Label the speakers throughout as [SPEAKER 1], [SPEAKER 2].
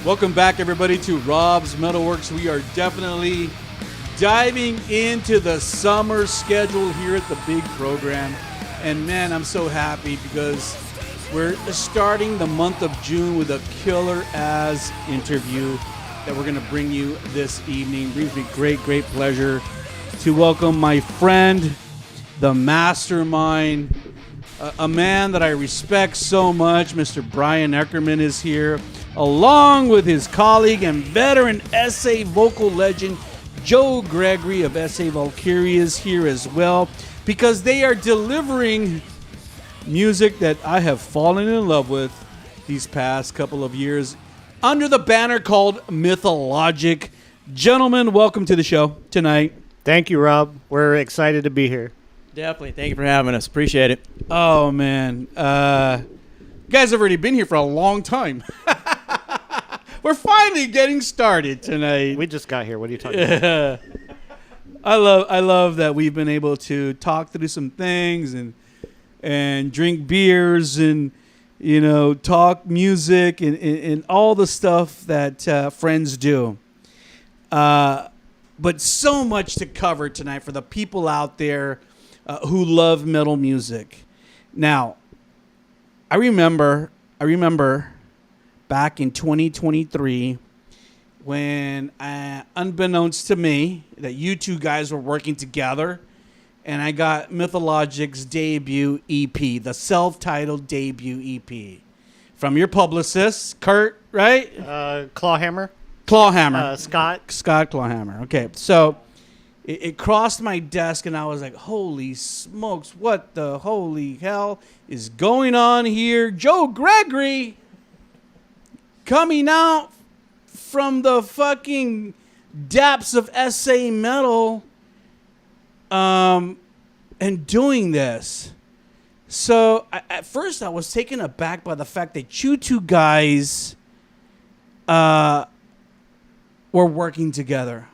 [SPEAKER 1] Welcome back, everybody, to Rob's MetalWorks. We are definitely diving into the summer schedule here at the big program. And man, I'm so happy because we're starting the month of June with a killer-ass interview that we're going to bring you this evening. It brings me great pleasure to welcome my friend, the mastermind, a man that I respect so much. Mr. Bryan Eckermann is here, along with his colleague and veteran SA vocal legend, Joe Gregory of SA Valkyria is here as well, because they are delivering music that I have fallen in love with these past couple of years under the banner called Mythologik. Gentlemen, welcome to the show tonight.
[SPEAKER 2] Thank you, Rob. We're excited to be here.
[SPEAKER 3] Definitely. Thank you for having us. Appreciate it.
[SPEAKER 1] Oh, man. You guys have already been here for a long time. We're finally getting started tonight.
[SPEAKER 2] We just got here. What are you talking about?
[SPEAKER 1] I love that we've been able to talk through some things and drink beers and, you know, talk music and all the stuff that friends do. But so much to cover tonight for the people out there who love metal music. Now, I remember back in 2023 when, unbeknownst to me, that you two guys were working together, and I got Mythologik's debut EP, the self-titled debut EP, from your publicist, Kurt, right?
[SPEAKER 2] ClawHammer.
[SPEAKER 1] ClawHammer.
[SPEAKER 2] Scott
[SPEAKER 1] ClawHammer. Okay, so it crossed my desk, and I was like, holy smokes, what the holy hell is going on here? Joe Gregory coming out from the fucking depths of SA Metal and doing this. So at first I was taken aback by the fact that you two guys were working together.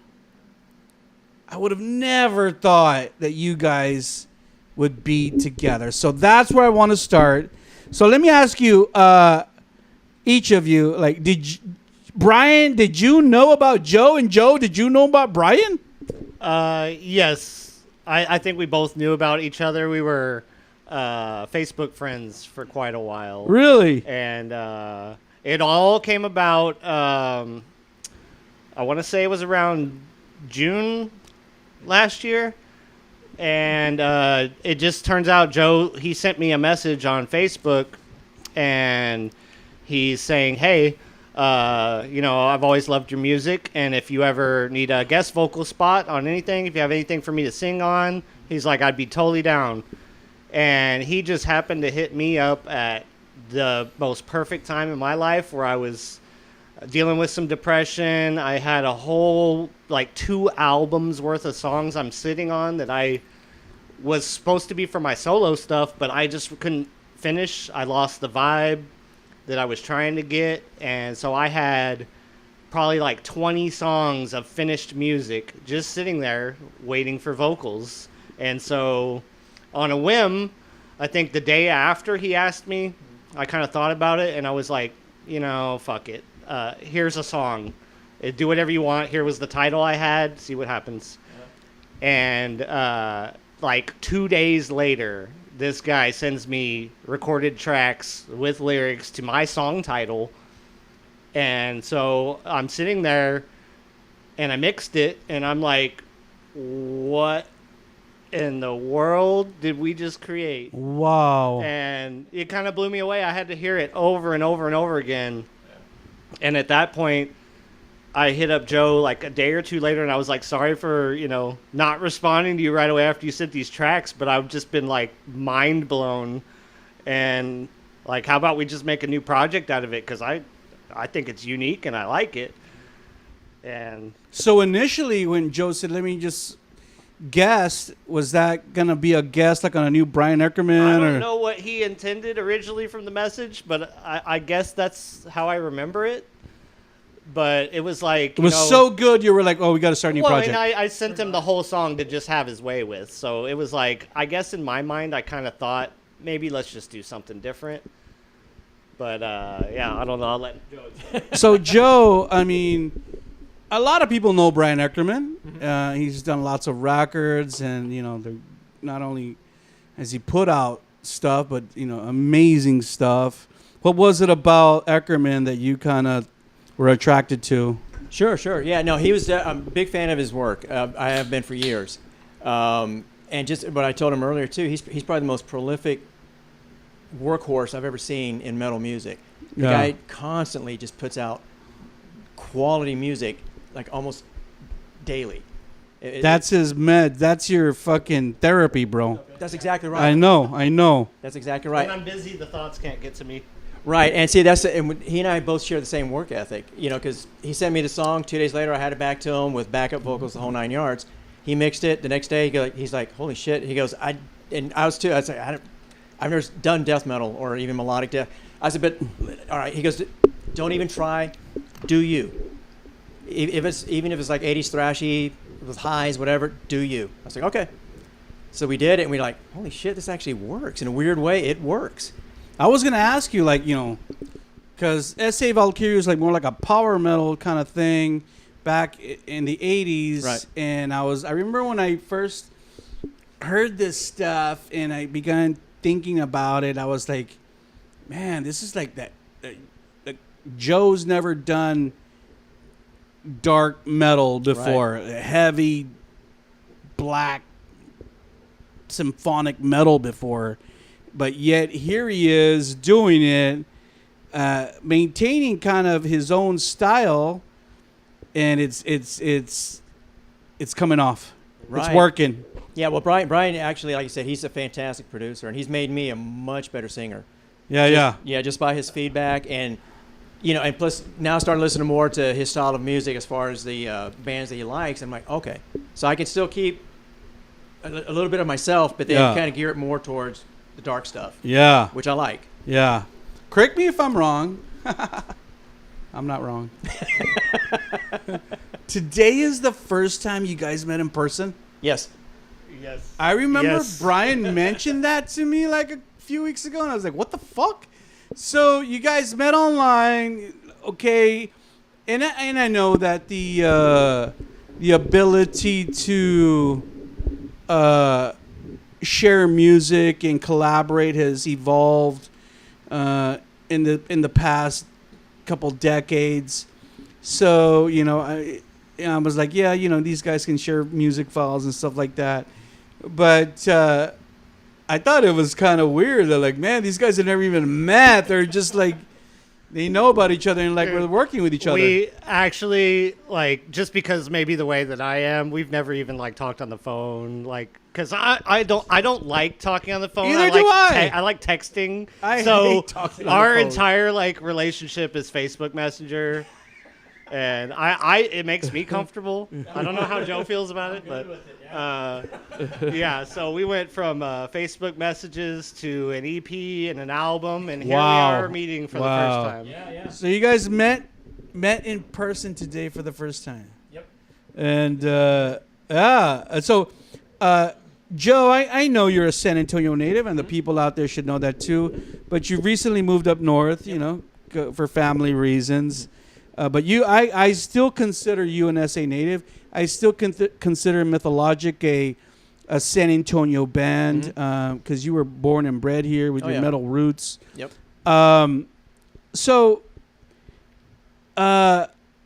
[SPEAKER 1] I would have never thought that you guys would be together. So that's where I want to start. So let me ask you, each of you, like, Bryan, did you know about Joe? And Joe, did you know about Bryan?
[SPEAKER 2] Yes. I think we both knew about each other. We were Facebook friends for quite a while.
[SPEAKER 1] Really?
[SPEAKER 2] And it all came about, I want to say it was around June last year. And it just turns out Joe, he sent me a message on Facebook, and he's saying, hey, I've always loved your music, and if you ever need a guest vocal spot on anything, if you have anything for me to sing on, he's like, I'd be totally down. And he just happened to hit me up at the most perfect time in my life, where I was dealing with some depression. I had a whole, 2 albums worth of songs I'm sitting on that I was supposed to be for my solo stuff, but I just couldn't finish. I lost the vibe that I was trying to get, and so I had probably 20 songs of finished music just sitting there waiting for vocals. And so on a whim, I think the day after he asked me, I kind of thought about it, and I was like, fuck it. Here's a song. Do whatever you want. Here was the title I had. See what happens. And 2 days later, this guy sends me recorded tracks with lyrics to my song title. And so I'm sitting there, and I mixed it, and I'm like, what in the world did we just create?
[SPEAKER 1] Wow.
[SPEAKER 2] And it kind of blew me away. I had to hear it over and over and over again. And at that point, I hit up Joe a day or two later, and I was like, sorry for, not responding to you right away after you sent these tracks, but I've just been mind blown. And how about we just make a new project out of it? Because I think it's unique and I like it. And
[SPEAKER 1] so initially when Joe said, let me just guest, was that going to be a guest on a new Bryan Eckermann?
[SPEAKER 2] I don't know what he intended originally from the message, but I guess that's how I remember it. But it was
[SPEAKER 1] it was so good, you were like, oh, we got to start a new project.
[SPEAKER 2] I sent him the whole song to just have his way with. So it was I guess in my mind, I kind of thought, maybe let's just do something different. But yeah, I don't know. I'll let Joe.
[SPEAKER 1] So Joe, I mean, a lot of people know Bryan Eckermann. He's done lots of records, and not only has he put out stuff, but amazing stuff. What was it about Eckermann that you kind of were attracted to?
[SPEAKER 3] Sure. Yeah, no, he was. I'm a big fan of his work. I have been for years. And just what I told him earlier too, he's probably the most prolific workhorse I've ever seen in metal music. The guy constantly just puts out quality music, like almost daily.
[SPEAKER 1] That's his med. That's your fucking therapy, bro.
[SPEAKER 3] That's exactly right.
[SPEAKER 1] I know.
[SPEAKER 3] That's exactly right.
[SPEAKER 2] When I'm busy, the thoughts can't get to me.
[SPEAKER 3] Right, and see, and he and I both share the same work ethic, because he sent me the song. 2 days later, I had it back to him with backup vocals, the whole 9 yards. He mixed it. The next day, he's like, "Holy shit!" He goes, and I was too. I was like, I've never done death metal or even melodic death. I said, "But all right." He goes, "Don't even try. Do you? Even if it's like 80s thrashy with highs, whatever, do you?" I was like, "Okay." So we did it, and we were like, "Holy shit, this actually works in a weird way. It works."
[SPEAKER 1] I was gonna ask you, because S.A. Valkyrie was more like a power metal kind of thing back in the 80s.
[SPEAKER 3] Right.
[SPEAKER 1] And I remember when I first heard this stuff and I began thinking about it, I was like, man, this is like that. Joe's never done dark metal before,
[SPEAKER 3] Right.
[SPEAKER 1] Heavy, black, symphonic metal before. But yet here he is doing it, maintaining kind of his own style, and it's coming off.
[SPEAKER 3] Right.
[SPEAKER 1] It's working.
[SPEAKER 3] Yeah, well, Bryan actually, like you said, he's a fantastic producer, and he's made me a much better singer.
[SPEAKER 1] Yeah.
[SPEAKER 3] Yeah, just by his feedback, and and plus now starting to listen more to his style of music as far as the bands that he likes. I'm like, okay, so I can still keep a little bit of myself, but then kind of gear it more towards the dark stuff.
[SPEAKER 1] Yeah.
[SPEAKER 3] Which I like.
[SPEAKER 1] Yeah. Correct me if I'm wrong. I'm not wrong. Today is the first time you guys met in person?
[SPEAKER 3] Yes.
[SPEAKER 2] Yes.
[SPEAKER 1] I remember
[SPEAKER 2] Yes.
[SPEAKER 1] Bryan mentioned that to me like a few weeks ago, and I was like, what the fuck? So you guys met online, okay, and I know that the ability to share music and collaborate has evolved in the past couple decades. So I was like, yeah, these guys can share music files and stuff like that. But I thought it was kind of weird. They're like, man, these guys have never even met. They're just like, they know about each other and we're working with each other.
[SPEAKER 2] We actually just because maybe the way that I am, we've never even talked on the phone, because I don't like talking on the phone.
[SPEAKER 1] Either do I.
[SPEAKER 2] I like texting.
[SPEAKER 1] I
[SPEAKER 2] so
[SPEAKER 1] hate talking on the
[SPEAKER 2] our
[SPEAKER 1] phone.
[SPEAKER 2] entire relationship is Facebook Messenger, and it makes me comfortable. I don't know how Joe feels about it, but yeah. So we went from Facebook messages to an EP and an album, and here
[SPEAKER 1] Wow.
[SPEAKER 2] we are meeting for the first time.
[SPEAKER 3] Yeah.
[SPEAKER 1] So you guys met in person today for the first time.
[SPEAKER 3] Yep.
[SPEAKER 1] And so Joe, I know you're a San Antonio native, and the people out there should know that too. But you recently moved up north, for family reasons. But I still consider you an SA native. I still consider Mythologik a San Antonio band because you were born and bred here with your metal roots.
[SPEAKER 3] Yep.
[SPEAKER 1] So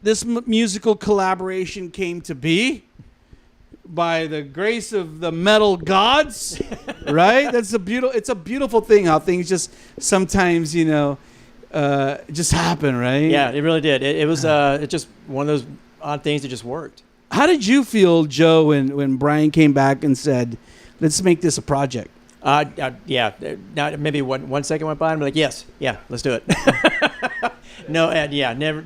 [SPEAKER 1] this musical collaboration came to be by the grace of the metal gods, right? It's a beautiful thing how things just sometimes, just happen, right?
[SPEAKER 3] Yeah, it really did. It was it's just one of those odd things that just worked.
[SPEAKER 1] How did you feel, Joe, when Bryan came back and said, let's make this a project?
[SPEAKER 3] Yeah. Now maybe one second went by and I'm like, yes, yeah, let's do it. No, never.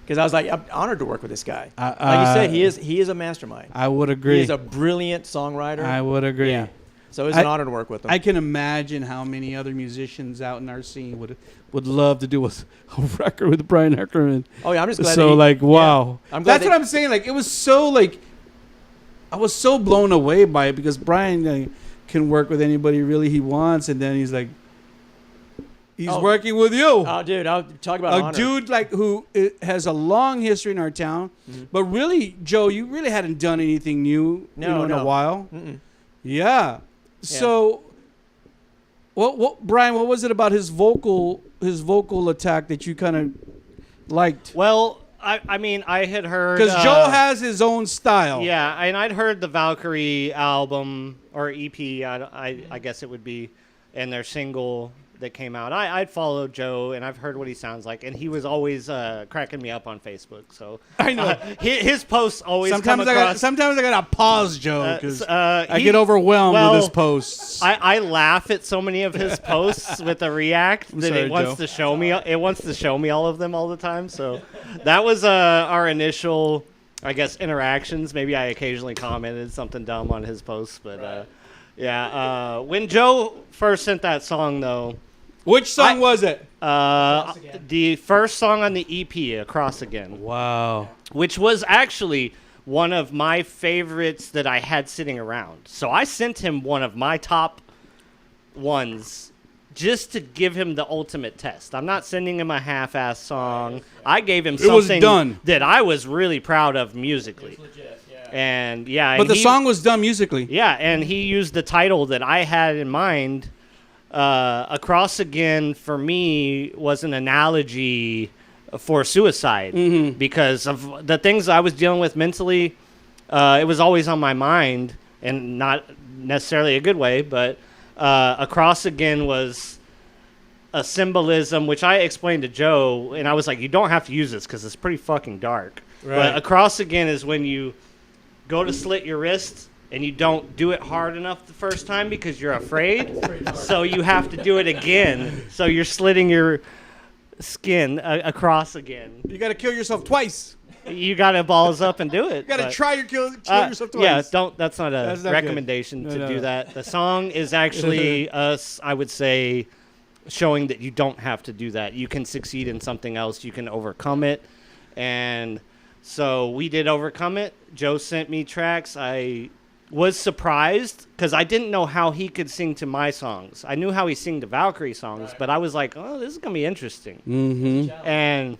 [SPEAKER 3] Because I was like, I'm honored to work with this guy. Like you said, he is a mastermind.
[SPEAKER 1] I would agree.
[SPEAKER 3] He is a brilliant songwriter.
[SPEAKER 1] I would agree.
[SPEAKER 3] Yeah. So it's an honor to work with him.
[SPEAKER 1] I can imagine how many other musicians out in our scene would love to do a record with Bryan Eckermann.
[SPEAKER 3] Oh yeah, I'm just glad.
[SPEAKER 1] So wow.
[SPEAKER 3] Yeah, I'm glad
[SPEAKER 1] That's what I'm saying. It was so I was so blown away by it because Bryan can work with anybody really he wants, and then he's like, He's working with you.
[SPEAKER 3] Oh, dude, I'll talk about
[SPEAKER 1] A
[SPEAKER 3] honor.
[SPEAKER 1] dude like who has a long history in our town, but really, Joe, you really hadn't done anything new in a while.
[SPEAKER 3] Mm-mm.
[SPEAKER 1] Yeah. So, what, Brian? What was it about his vocal attack that you kind of liked?
[SPEAKER 2] Well, I mean, I had heard
[SPEAKER 1] Because Joe has his own style.
[SPEAKER 2] Yeah, and I'd heard the Valkyrie album or EP, I guess it would be, and their single that came out. I'd followed Joe, and I've heard what he sounds like, and he was always cracking me up on Facebook. So
[SPEAKER 1] I know
[SPEAKER 2] his posts always
[SPEAKER 1] sometimes
[SPEAKER 2] come across.
[SPEAKER 1] sometimes I gotta pause Joe because I
[SPEAKER 2] he-
[SPEAKER 1] get overwhelmed
[SPEAKER 2] well,
[SPEAKER 1] with his posts.
[SPEAKER 2] I laugh at so many of his posts with a react that
[SPEAKER 1] sorry,
[SPEAKER 2] it wants
[SPEAKER 1] Joe.
[SPEAKER 2] to show me. It wants to show me all of them all the time. So that was our initial, I guess, interactions. Maybe I occasionally commented something dumb on his posts, but when Joe first sent that song though.
[SPEAKER 1] Which song was it?
[SPEAKER 2] The first song on the EP, Across Again.
[SPEAKER 1] Wow.
[SPEAKER 2] Which was actually one of my favorites that I had sitting around. So I sent him one of my top ones just to give him the ultimate test. I'm not sending him a half-ass song. I gave him
[SPEAKER 1] was
[SPEAKER 2] something
[SPEAKER 1] done.
[SPEAKER 2] that I was really proud of musically.
[SPEAKER 3] Legit, yeah.
[SPEAKER 2] And
[SPEAKER 1] But the song was done musically.
[SPEAKER 2] Yeah, and he used the title that I had in mind. Across Again, for me, was an analogy for suicide because of the things I was dealing with mentally. It was always on my mind, and not necessarily a good way, but Across Again was a symbolism, which I explained to Joe, and I was like, you don't have to use this because it's pretty fucking dark.
[SPEAKER 1] Right.
[SPEAKER 2] But Across Again is when you go to slit your wrist, and you don't do it hard enough the first time because you're afraid. So you have to do it again. So you're slitting your skin across again.
[SPEAKER 1] You got to kill yourself twice.
[SPEAKER 2] You got to balls up and do it.
[SPEAKER 1] You got to
[SPEAKER 2] but-
[SPEAKER 1] try kill yourself twice.
[SPEAKER 2] Yeah, don't. That's not a
[SPEAKER 1] That's not
[SPEAKER 2] recommendation
[SPEAKER 1] good.
[SPEAKER 2] to
[SPEAKER 1] No.
[SPEAKER 2] do that. The song is actually us, I would say, showing that you don't have to do that. You can succeed in something else. You can overcome it. And so we did overcome it. Joe sent me tracks. I was surprised because I didn't know how he could sing to my songs. I knew how he sang to Valkyrie songs, but I was like, oh, this is going to be interesting.
[SPEAKER 1] Mm-hmm.
[SPEAKER 2] And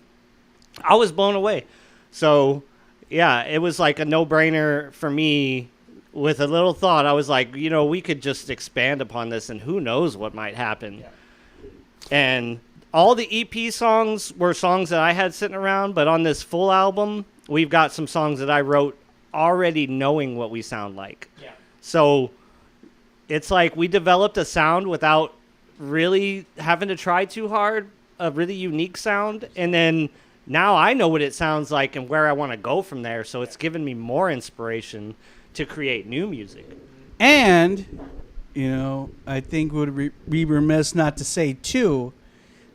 [SPEAKER 2] I was blown away. So, yeah, it was like a no-brainer for me. With a little thought, I was like, we could just expand upon this, and who knows what might happen. Yeah. And all the EP songs were songs that I had sitting around, but on this full album, we've got some songs that I wrote already knowing what we sound like. Yeah. So it's like we developed a sound without really having to try too hard, a really unique sound, and then now I know what it sounds like and where I want to go from there, so it's given me more inspiration to create new music.
[SPEAKER 1] And, I think would be remiss not to say, too,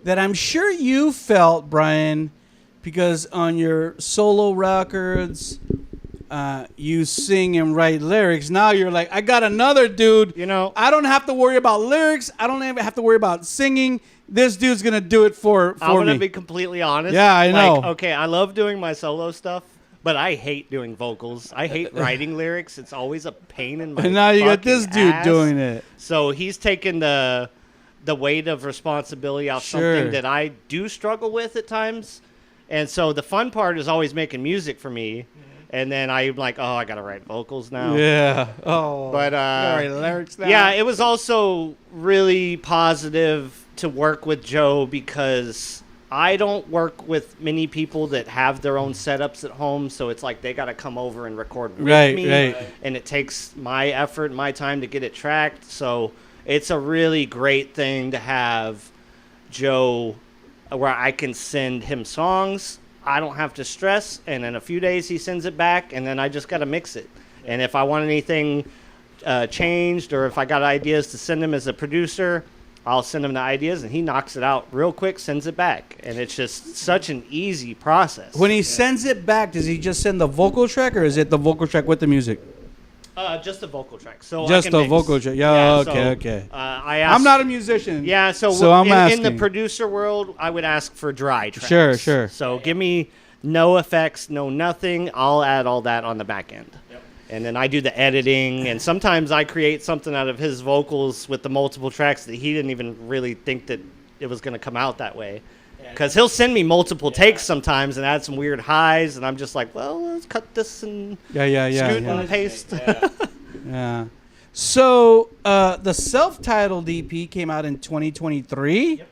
[SPEAKER 1] that I'm sure you felt, Brian, because on your solo records, you sing and write lyrics. Now you're like, I got another dude. I don't have to worry about lyrics. I don't even have to worry about singing. This dude's going to do it for
[SPEAKER 2] I'm going
[SPEAKER 1] me.
[SPEAKER 2] to be completely honest.
[SPEAKER 1] Yeah, I know.
[SPEAKER 2] Okay, I love doing my solo stuff, but I hate doing vocals. I hate writing lyrics. It's always a pain in my
[SPEAKER 1] And now you got this
[SPEAKER 2] fucking
[SPEAKER 1] dude
[SPEAKER 2] ass.
[SPEAKER 1] doing it.
[SPEAKER 2] So he's taken the weight of responsibility off something that I do struggle with at times. And so the fun part is always making music for me. And then I'm like, oh, I got to write vocals now.
[SPEAKER 1] Yeah. Oh.
[SPEAKER 2] But
[SPEAKER 1] you gotta write lyrics now.
[SPEAKER 2] yeah, it was also really positive to work with Joe because I don't work with many people that have their own setups at home, so it's like they got to come over and record with me,
[SPEAKER 1] Right.
[SPEAKER 2] and it takes my effort and my time to get it tracked. So it's a really great thing to have Joe where I can send him songs. I don't have to stress, and in a few days he sends it back, and then I just got to mix it. And if I want anything changed, or if I got ideas to send him as a producer, I'll send him the ideas, and he knocks it out real quick, sends it back. And it's just such an easy process.
[SPEAKER 1] When he sends it back, does he just send the vocal track, or is it the vocal track with the music?
[SPEAKER 2] Just the vocal track. So
[SPEAKER 1] Just
[SPEAKER 2] I can
[SPEAKER 1] the
[SPEAKER 2] mix.
[SPEAKER 1] vocal track. Yeah,
[SPEAKER 2] so,
[SPEAKER 1] okay.
[SPEAKER 2] I asked,
[SPEAKER 1] I'm not a musician.
[SPEAKER 2] Yeah, so
[SPEAKER 1] I'm
[SPEAKER 2] in
[SPEAKER 1] asking.
[SPEAKER 2] the producer world, I would ask for dry tracks.
[SPEAKER 1] Sure.
[SPEAKER 2] So give me no effects, no nothing. I'll add all that on the back end. Yep. And then I do the editing, and sometimes I create something out of his vocals with the multiple tracks that he didn't even really think that it was going to come out that way. Because he'll send me multiple takes sometimes and add some weird highs, and I'm just like, well, let's cut this and scoot and paste.
[SPEAKER 1] Yeah. So the self-titled EP came out in 2023. Yep.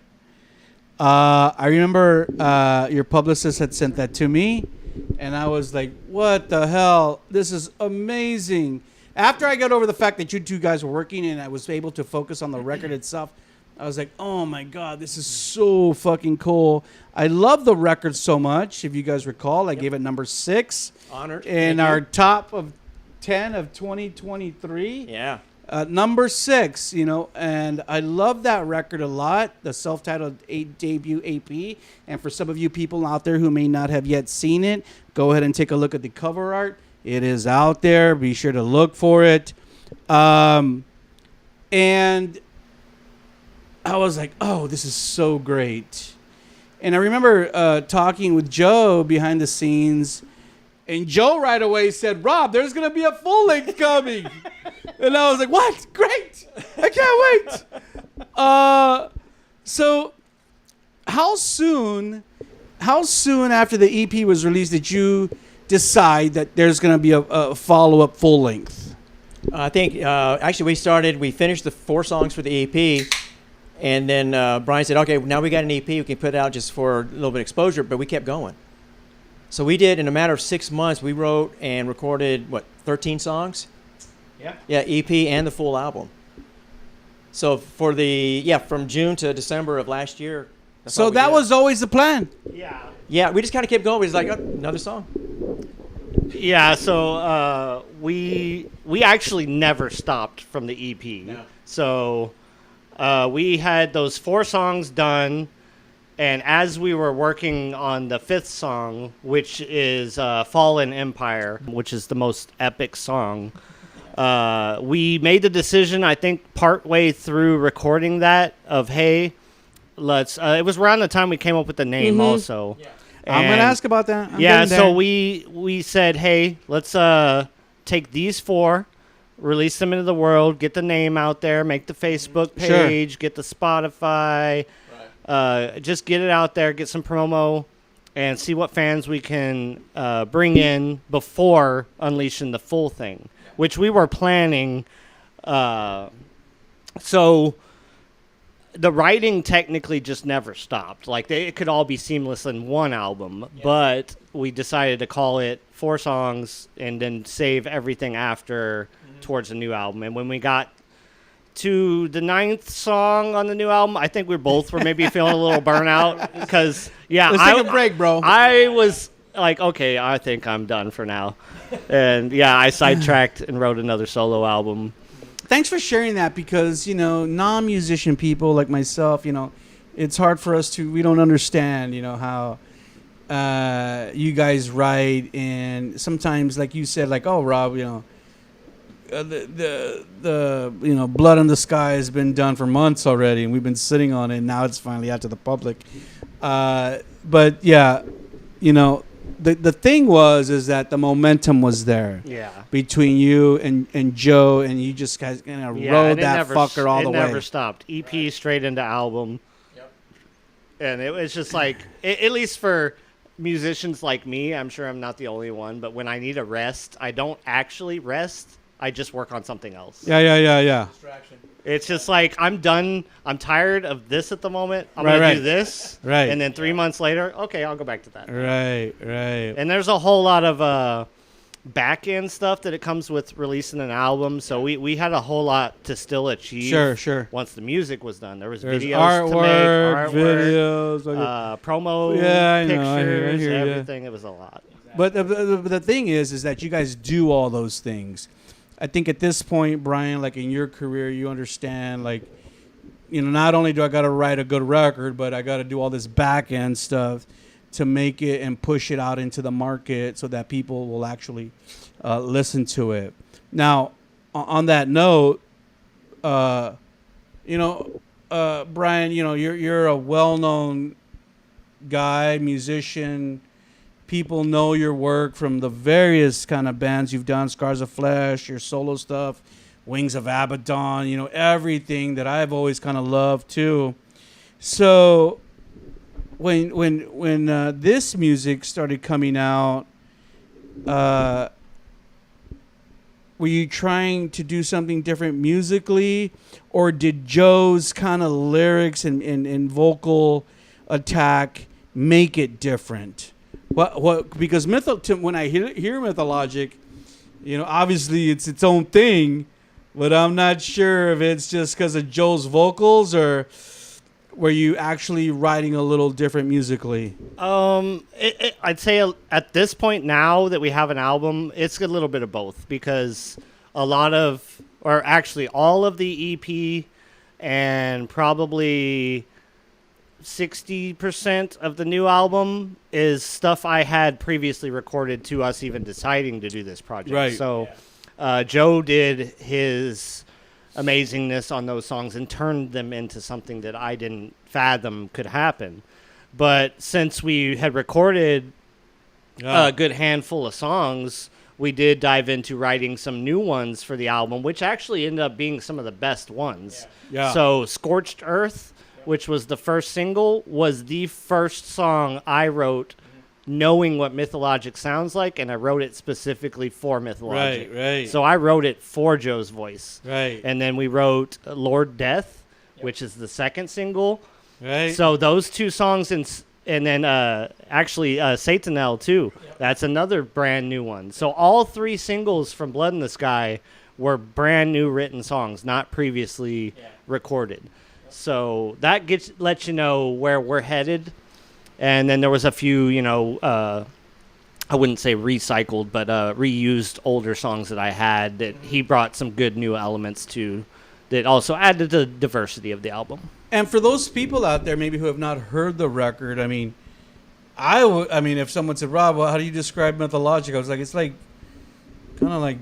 [SPEAKER 1] I remember your publicist had sent that to me, and I was like, what the hell? This is amazing. After I got over the fact that you two guys were working and I was able to focus on the record itself, I was like, oh my God, this is so fucking cool. I love the record so much. If you guys recall, I gave it number 6.
[SPEAKER 3] Honored.
[SPEAKER 1] In our top of 10 of 2023.
[SPEAKER 3] Yeah.
[SPEAKER 1] Number 6, and I love that record a lot, the self-titled debut AP. And for some of you people out there who may not have yet seen it, go ahead and take a look at the cover art. It is out there. Be sure to look for it. And I was like, oh, this is so great. And I remember talking with Joe behind the scenes, and Joe right away said, Rob, there's going to be a full length coming. And I was like, what? Great. I can't wait. So how soon after the EP was released did you decide that there's going to be a follow-up full length?
[SPEAKER 3] I think, actually, we finished the 4 songs for the EP. And then Bryan said, okay, now we got an EP. We can put it out just for a little bit of exposure. But we kept going. So we did, in a matter of 6 months, we wrote and recorded, 13 songs?
[SPEAKER 2] Yeah.
[SPEAKER 3] Yeah, EP and the full album. So from June to December of last year.
[SPEAKER 1] So that was always the plan?
[SPEAKER 2] Yeah.
[SPEAKER 3] Yeah, we just kind of kept going. We was like, oh, another song.
[SPEAKER 2] Yeah, so we actually never stopped from the EP.
[SPEAKER 3] No.
[SPEAKER 2] So we had those 4 songs done, and as we were working on the 5th song, which is Fallen Empire, which is the most epic song, we made the decision, I think, partway through recording that of, hey, let's... it was around the time we came up with the name also.
[SPEAKER 1] Yeah. I'm going to ask about that.
[SPEAKER 2] So we said, hey, let's take these 4, release them into the world, get the name out there, make the Facebook page, get the Spotify, just get it out there, get some promo, and see what fans we can bring in before unleashing the full thing, which we were planning. So the writing technically just never stopped. Like, it could all be seamless in one album, but we decided to call it 4 songs and then save everything after towards the new album. And when we got to the 9th song on the new album, I think we both were maybe feeling a little burnout because,
[SPEAKER 1] let's take a break, bro.
[SPEAKER 2] I was like, okay, I think I'm done for now. And I sidetracked and wrote another solo album.
[SPEAKER 1] Thanks for sharing that because, non-musician people like myself, it's hard for us we don't understand, how you guys write. And sometimes, like you said, like, oh, Rob, the Blood in the Sky has been done for months already, and we've been sitting on it, and now it's finally out to the public. But, the thing is that the momentum was there between you and Joe, and you just guys rode that fucker all the way.
[SPEAKER 2] It never stopped. EP straight into album. Yep. And it was just like, at least for musicians like me, I'm sure I'm not the only one, but when I need a rest, I don't actually rest. I just work on something else.
[SPEAKER 1] Yeah.
[SPEAKER 3] Distraction.
[SPEAKER 2] It's just like, I'm done. I'm tired of this at the moment. I'm going to do this.
[SPEAKER 1] Right.
[SPEAKER 2] And then 3 months later, okay, I'll go back to that.
[SPEAKER 1] Right.
[SPEAKER 2] And there's a whole lot of back-end stuff that it comes with releasing an album. So we had a whole lot to still achieve.
[SPEAKER 1] Sure.
[SPEAKER 2] Once the music was done. There's videos
[SPEAKER 1] artwork,
[SPEAKER 2] to make.
[SPEAKER 1] Videos.
[SPEAKER 2] Promo, pictures, everything. It was a lot.
[SPEAKER 1] But the thing is that you guys do all those things. I think at this point, Bryan, like in your career, you understand, like, not only do I got to write a good record, but I got to do all this back end stuff to make it and push it out into the market so that people will actually listen to it. Now, on that note, Bryan, you're a well-known guy, musician. People know your work from the various kind of bands you've done, Scars of Flesh, your solo stuff, Wings of Abaddon, everything that I've always kind of loved too. So when this music started coming out, were you trying to do something different musically, or did Joe's kind of lyrics and vocal attack make it different? What because when I hear Mythologic, obviously it's its own thing, but I'm not sure if it's just because of Joe's vocals, or were you actually writing a little different musically?
[SPEAKER 2] I'd say at this point now that we have an album, it's a little bit of both, because all of the EP and probably 60% of the new album is stuff I had previously recorded to us even deciding to do this project.
[SPEAKER 1] Right.
[SPEAKER 2] So Joe did his amazingness on those songs and turned them into something that I didn't fathom could happen. But since we had recorded a good handful of songs, we did dive into writing some new ones for the album, which actually ended up being some of the best ones.
[SPEAKER 1] Yeah.
[SPEAKER 2] So Scorched Earth, which was the first single, was the first song I wrote knowing what Mythologic sounds like, and I wrote it specifically for Mythologic.
[SPEAKER 1] Right.
[SPEAKER 2] So I wrote it for Joe's voice.
[SPEAKER 1] Right.
[SPEAKER 2] And then we wrote Lord Death, which is the second single.
[SPEAKER 1] Right.
[SPEAKER 2] So those two songs, and then actually Satanel too. Yep. That's another brand new one. So all three singles from Blood in the Sky were brand new written songs, not previously recorded. So that lets you know where we're headed. And then there was a few, I wouldn't say recycled, but reused older songs that I had that he brought some good new elements to that also added to the diversity of the album.
[SPEAKER 1] And for those people out there maybe who have not heard the record, I mean, if someone said, Rob, well, how do you describe Mythologic? I was like, it's like kind of like,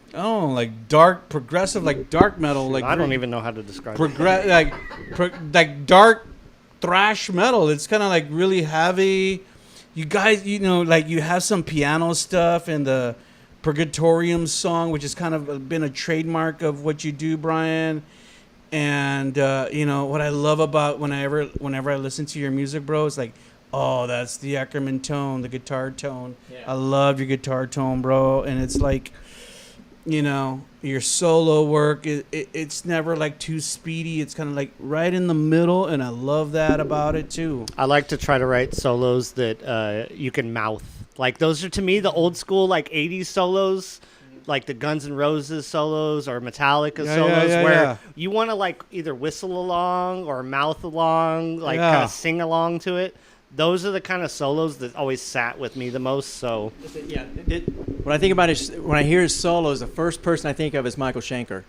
[SPEAKER 1] I don't know, like dark, progressive, like dark metal. Like
[SPEAKER 2] I don't even know how to describe it.
[SPEAKER 1] Like dark thrash metal. It's kind of like really heavy. You guys, like you have some piano stuff in the Purgatorium song, which has kind of been a trademark of what you do, Bryan. And what I love about whenever I listen to your music, bro, it's like, oh, that's the Eckermann tone, the guitar tone. Yeah. I love your guitar tone, bro. And it's like, your solo work, it's never like too speedy. It's kind of like right in the middle, and I love that about it too.
[SPEAKER 2] I like to try to write solos that you can mouth. Like those are to me the old school like 80s solos, like the Guns N' Roses solos or Metallica solos, where you want to like either whistle along or mouth along, like kind of sing along to it. Those are the kind of solos that always sat with me the most. So,
[SPEAKER 3] when I think about it, when I hear his solos, the first person I think of is Michael Schenker.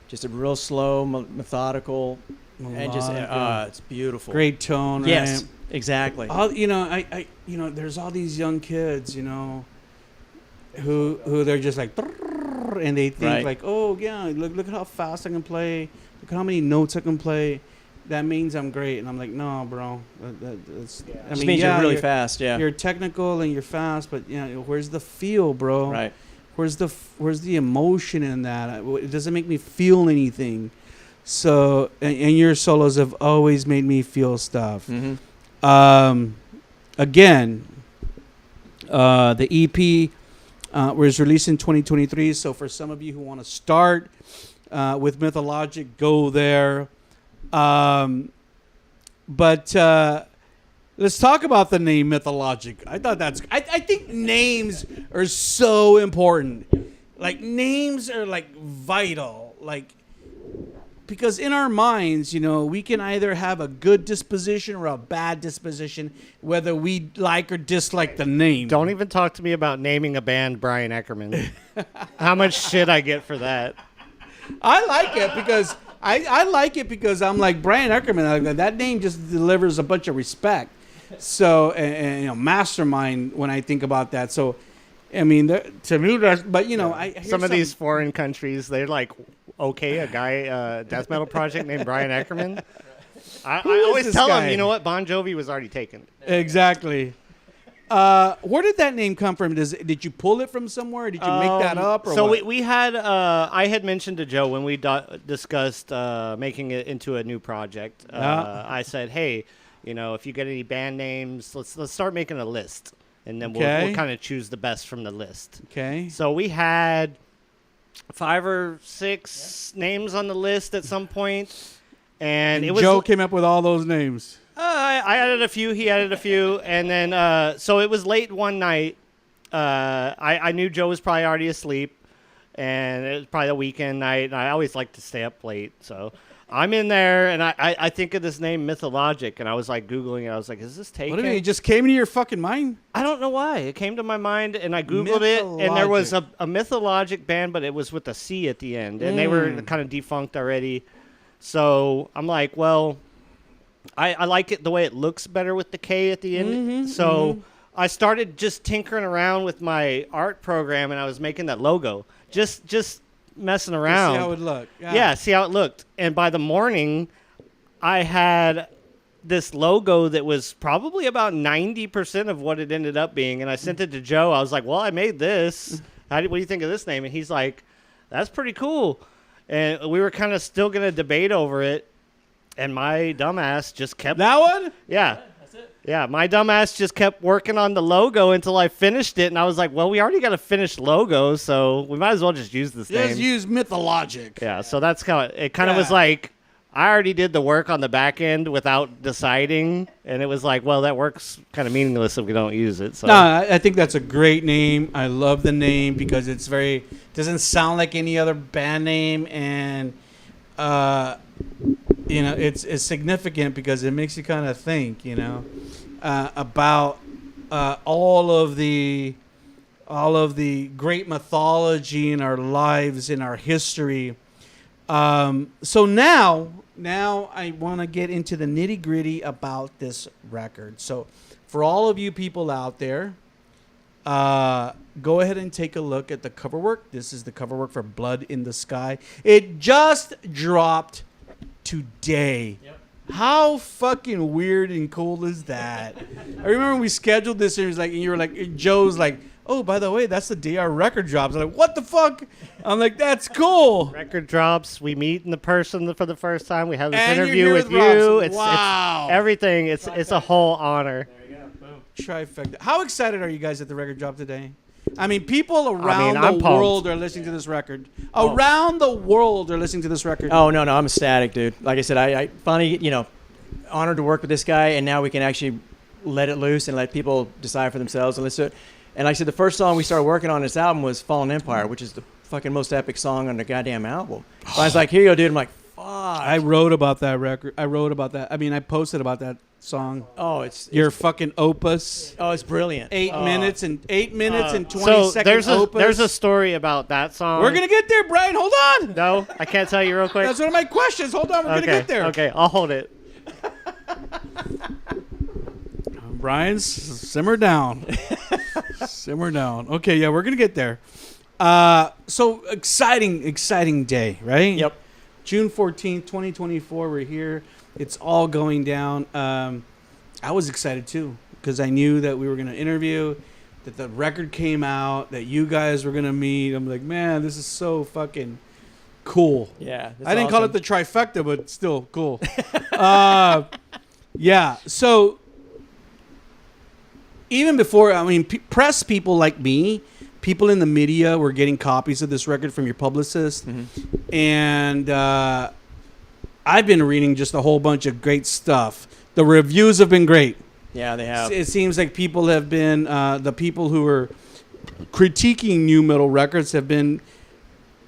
[SPEAKER 3] Just a real slow, methodical, and just it's beautiful.
[SPEAKER 1] Great tone.
[SPEAKER 3] Yes,
[SPEAKER 1] right?
[SPEAKER 3] exactly.
[SPEAKER 1] There's all these young kids, who they're just like, and they think like, oh yeah, look at how fast I can play. Look how many notes I can play. That means I'm great. And I'm like, no, bro. That's, I mean,
[SPEAKER 3] means you're really fast,
[SPEAKER 1] You're technical and you're fast, but where's the feel, bro?
[SPEAKER 3] Right.
[SPEAKER 1] Where's the emotion in that? It doesn't make me feel anything. So, and your solos have always made me feel stuff.
[SPEAKER 3] Mm-hmm.
[SPEAKER 1] Again, the EP was released in 2023. So for some of you who want to start with Mythologic, go there. But let's talk about the name Mythologic. I think names are so important. Like names are like vital. Like, because in our minds, we can either have a good disposition or a bad disposition, whether we like or dislike the name.
[SPEAKER 2] Don't even talk to me about naming a band Bryan Eckermann. How much shit I get for that.
[SPEAKER 1] I like it because I like it because I'm like Bryan Eckermann. That name just delivers a bunch of respect. So, and mastermind when I think about that. So, I mean, to me, but I hear
[SPEAKER 2] some of these foreign countries, they're like, okay, a guy, death metal project named Bryan Eckermann. I always tell them, you know what, Bon Jovi was already taken.
[SPEAKER 1] Exactly. Where did that name come from? Did you pull it from somewhere? Did you make that up? Or
[SPEAKER 2] so
[SPEAKER 1] what?
[SPEAKER 2] we had I had mentioned to Joe when we discussed making it into a new project. I said, hey, if you get any band names, let's start making a list, and then we'll kind of choose the best from the list.
[SPEAKER 1] Okay.
[SPEAKER 2] So we had 5 or 6 names on the list at some point, and it was
[SPEAKER 1] Joe came up with all those names.
[SPEAKER 2] I added a few, he added a few, and then so it was late one night. I knew Joe was probably already asleep, and it was probably a weekend night, and I always like to stay up late, so I'm in there, and I think of this name Mythologik, and I was like Googling it. I was like, is this taken?
[SPEAKER 1] What do you mean? It just came into your fucking mind?
[SPEAKER 2] I don't know why. It came to my mind, and I Googled it, and there was a Mythologik band, but it was with a C at the end, and they were kind of defunct already. So I'm like, well, I like it the way it looks better with the K at the end. So I started just tinkering around with my art program, and I was making that logo. Just messing around.
[SPEAKER 1] See how it looked.
[SPEAKER 2] Yeah, see how it looked. And by the morning, I had this logo that was probably about 90% of what it ended up being. And I sent it to Joe. I was like, well, I made this. What do you think of this name? And he's like, that's pretty cool. And we were kind of still going to debate over it. And my dumbass just kept...
[SPEAKER 1] That one?
[SPEAKER 2] Yeah. That's it. Yeah, my dumbass just kept working on the logo until I finished it. And I was like, well, we already got a finished logo, so we might as well just use this name.
[SPEAKER 1] Just use Mythologik.
[SPEAKER 2] Yeah, so that's kind of... It kind of was like, I already did the work on the back end without deciding. And it was like, well, that work's kind of meaningless if we don't use it. So.
[SPEAKER 1] No, I think that's a great name. I love the name because it's very... Doesn't sound like any other band name. And... it's significant because it makes you kind of think, about all of the great mythology in our lives, in our history. So now I want to get into the nitty gritty about this record. So for all of you people out there, go ahead and take a look at the cover work. This is the cover work for Blood in the Sky. It just dropped today. Yep. How fucking weird and cool is that? I remember when we scheduled this, and you were like, Joe's like, oh, by the way, that's the day our record drops. I'm like, what the fuck? I'm like, that's cool.
[SPEAKER 2] Record drops. We meet in the person for the first time. We have this
[SPEAKER 1] and
[SPEAKER 2] interview with you.
[SPEAKER 1] Wow.
[SPEAKER 2] It's everything. It's a whole honor.
[SPEAKER 1] There you go. Boom. Trifecta. How excited are you guys that the record dropped today? I mean, people around the world are listening to this record. Around the world are listening to this record.
[SPEAKER 3] Oh, no, I'm ecstatic, dude. Like I said, I finally, honored to work with this guy, and now we can actually let it loose and let people decide for themselves and listen to it. And like I said, the first song we started working on this album was Fallen Empire, which is the fucking most epic song on the goddamn album. I was like, here you go, dude. I'm like, fuck.
[SPEAKER 1] I wrote about that record. I posted about that song.
[SPEAKER 3] Oh, it's
[SPEAKER 1] your fucking opus.
[SPEAKER 3] Oh, it's brilliant.
[SPEAKER 1] 8 minutes and 20 seconds opus.
[SPEAKER 2] There's a story about that song.
[SPEAKER 1] We're gonna get there, Brian. Hold on.
[SPEAKER 2] No, I can't tell you real quick.
[SPEAKER 1] That's one of my questions. Hold on, we're gonna get there.
[SPEAKER 2] Okay, I'll hold it.
[SPEAKER 1] Brian, simmer down. Simmer down. Okay, yeah, we're gonna get there. So exciting day, right?
[SPEAKER 3] Yep.
[SPEAKER 1] June 14th, 2024. We're here. It's all going down. I was excited too because I knew that we were going to interview, that the record came out, that you guys were going to meet. I'm like, man, this is so fucking cool.
[SPEAKER 3] Yeah.
[SPEAKER 1] I didn't call it the trifecta, but still cool. Yeah. So even before, press people like me, people in the media were getting copies of this record from your publicist. Mm-hmm. And I've been reading just a whole bunch of great stuff. The reviews have been great.
[SPEAKER 3] Yeah, they have.
[SPEAKER 1] It seems like people have been, the people who are critiquing new metal records have been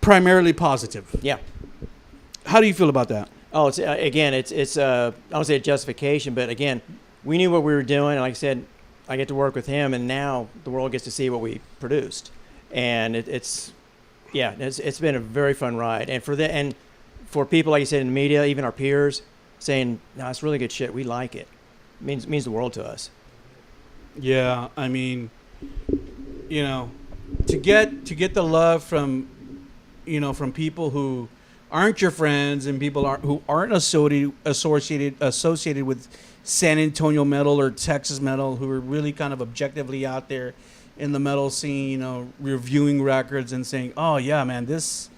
[SPEAKER 1] primarily positive.
[SPEAKER 3] Yeah.
[SPEAKER 1] How do you feel about that?
[SPEAKER 3] Oh, it's I don't say a justification, but again, we knew what we were doing. And like I said, I get to work with him, and now the world gets to see what we produced. And it's been a very fun ride. And for people, like you said, in the media, even our peers, saying, no, it's really good shit. We like it. It means the world to us.
[SPEAKER 1] Yeah, to get the love from people who aren't your friends and people who aren't associated with San Antonio metal or Texas metal who are really kind of objectively out there in the metal scene, you know, reviewing records and saying, "Oh yeah, man, this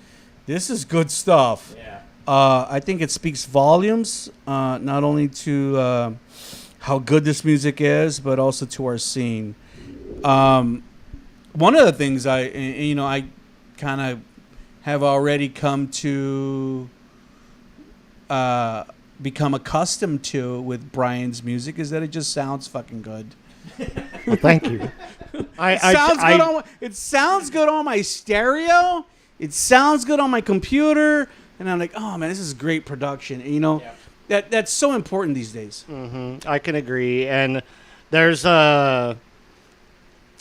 [SPEAKER 1] is good stuff."
[SPEAKER 3] Yeah.
[SPEAKER 1] I think it speaks volumes, not only to how good this music is, but also to our scene. One of the things I kind of have already come to become accustomed to with Bryan's music is that it just sounds fucking good.
[SPEAKER 2] Well, thank you.
[SPEAKER 1] It sounds good on my stereo. It sounds good on my computer, and I'm like, oh man, this is great production. And, you know, that's so important these days.
[SPEAKER 2] Mm-hmm. I can agree, and there's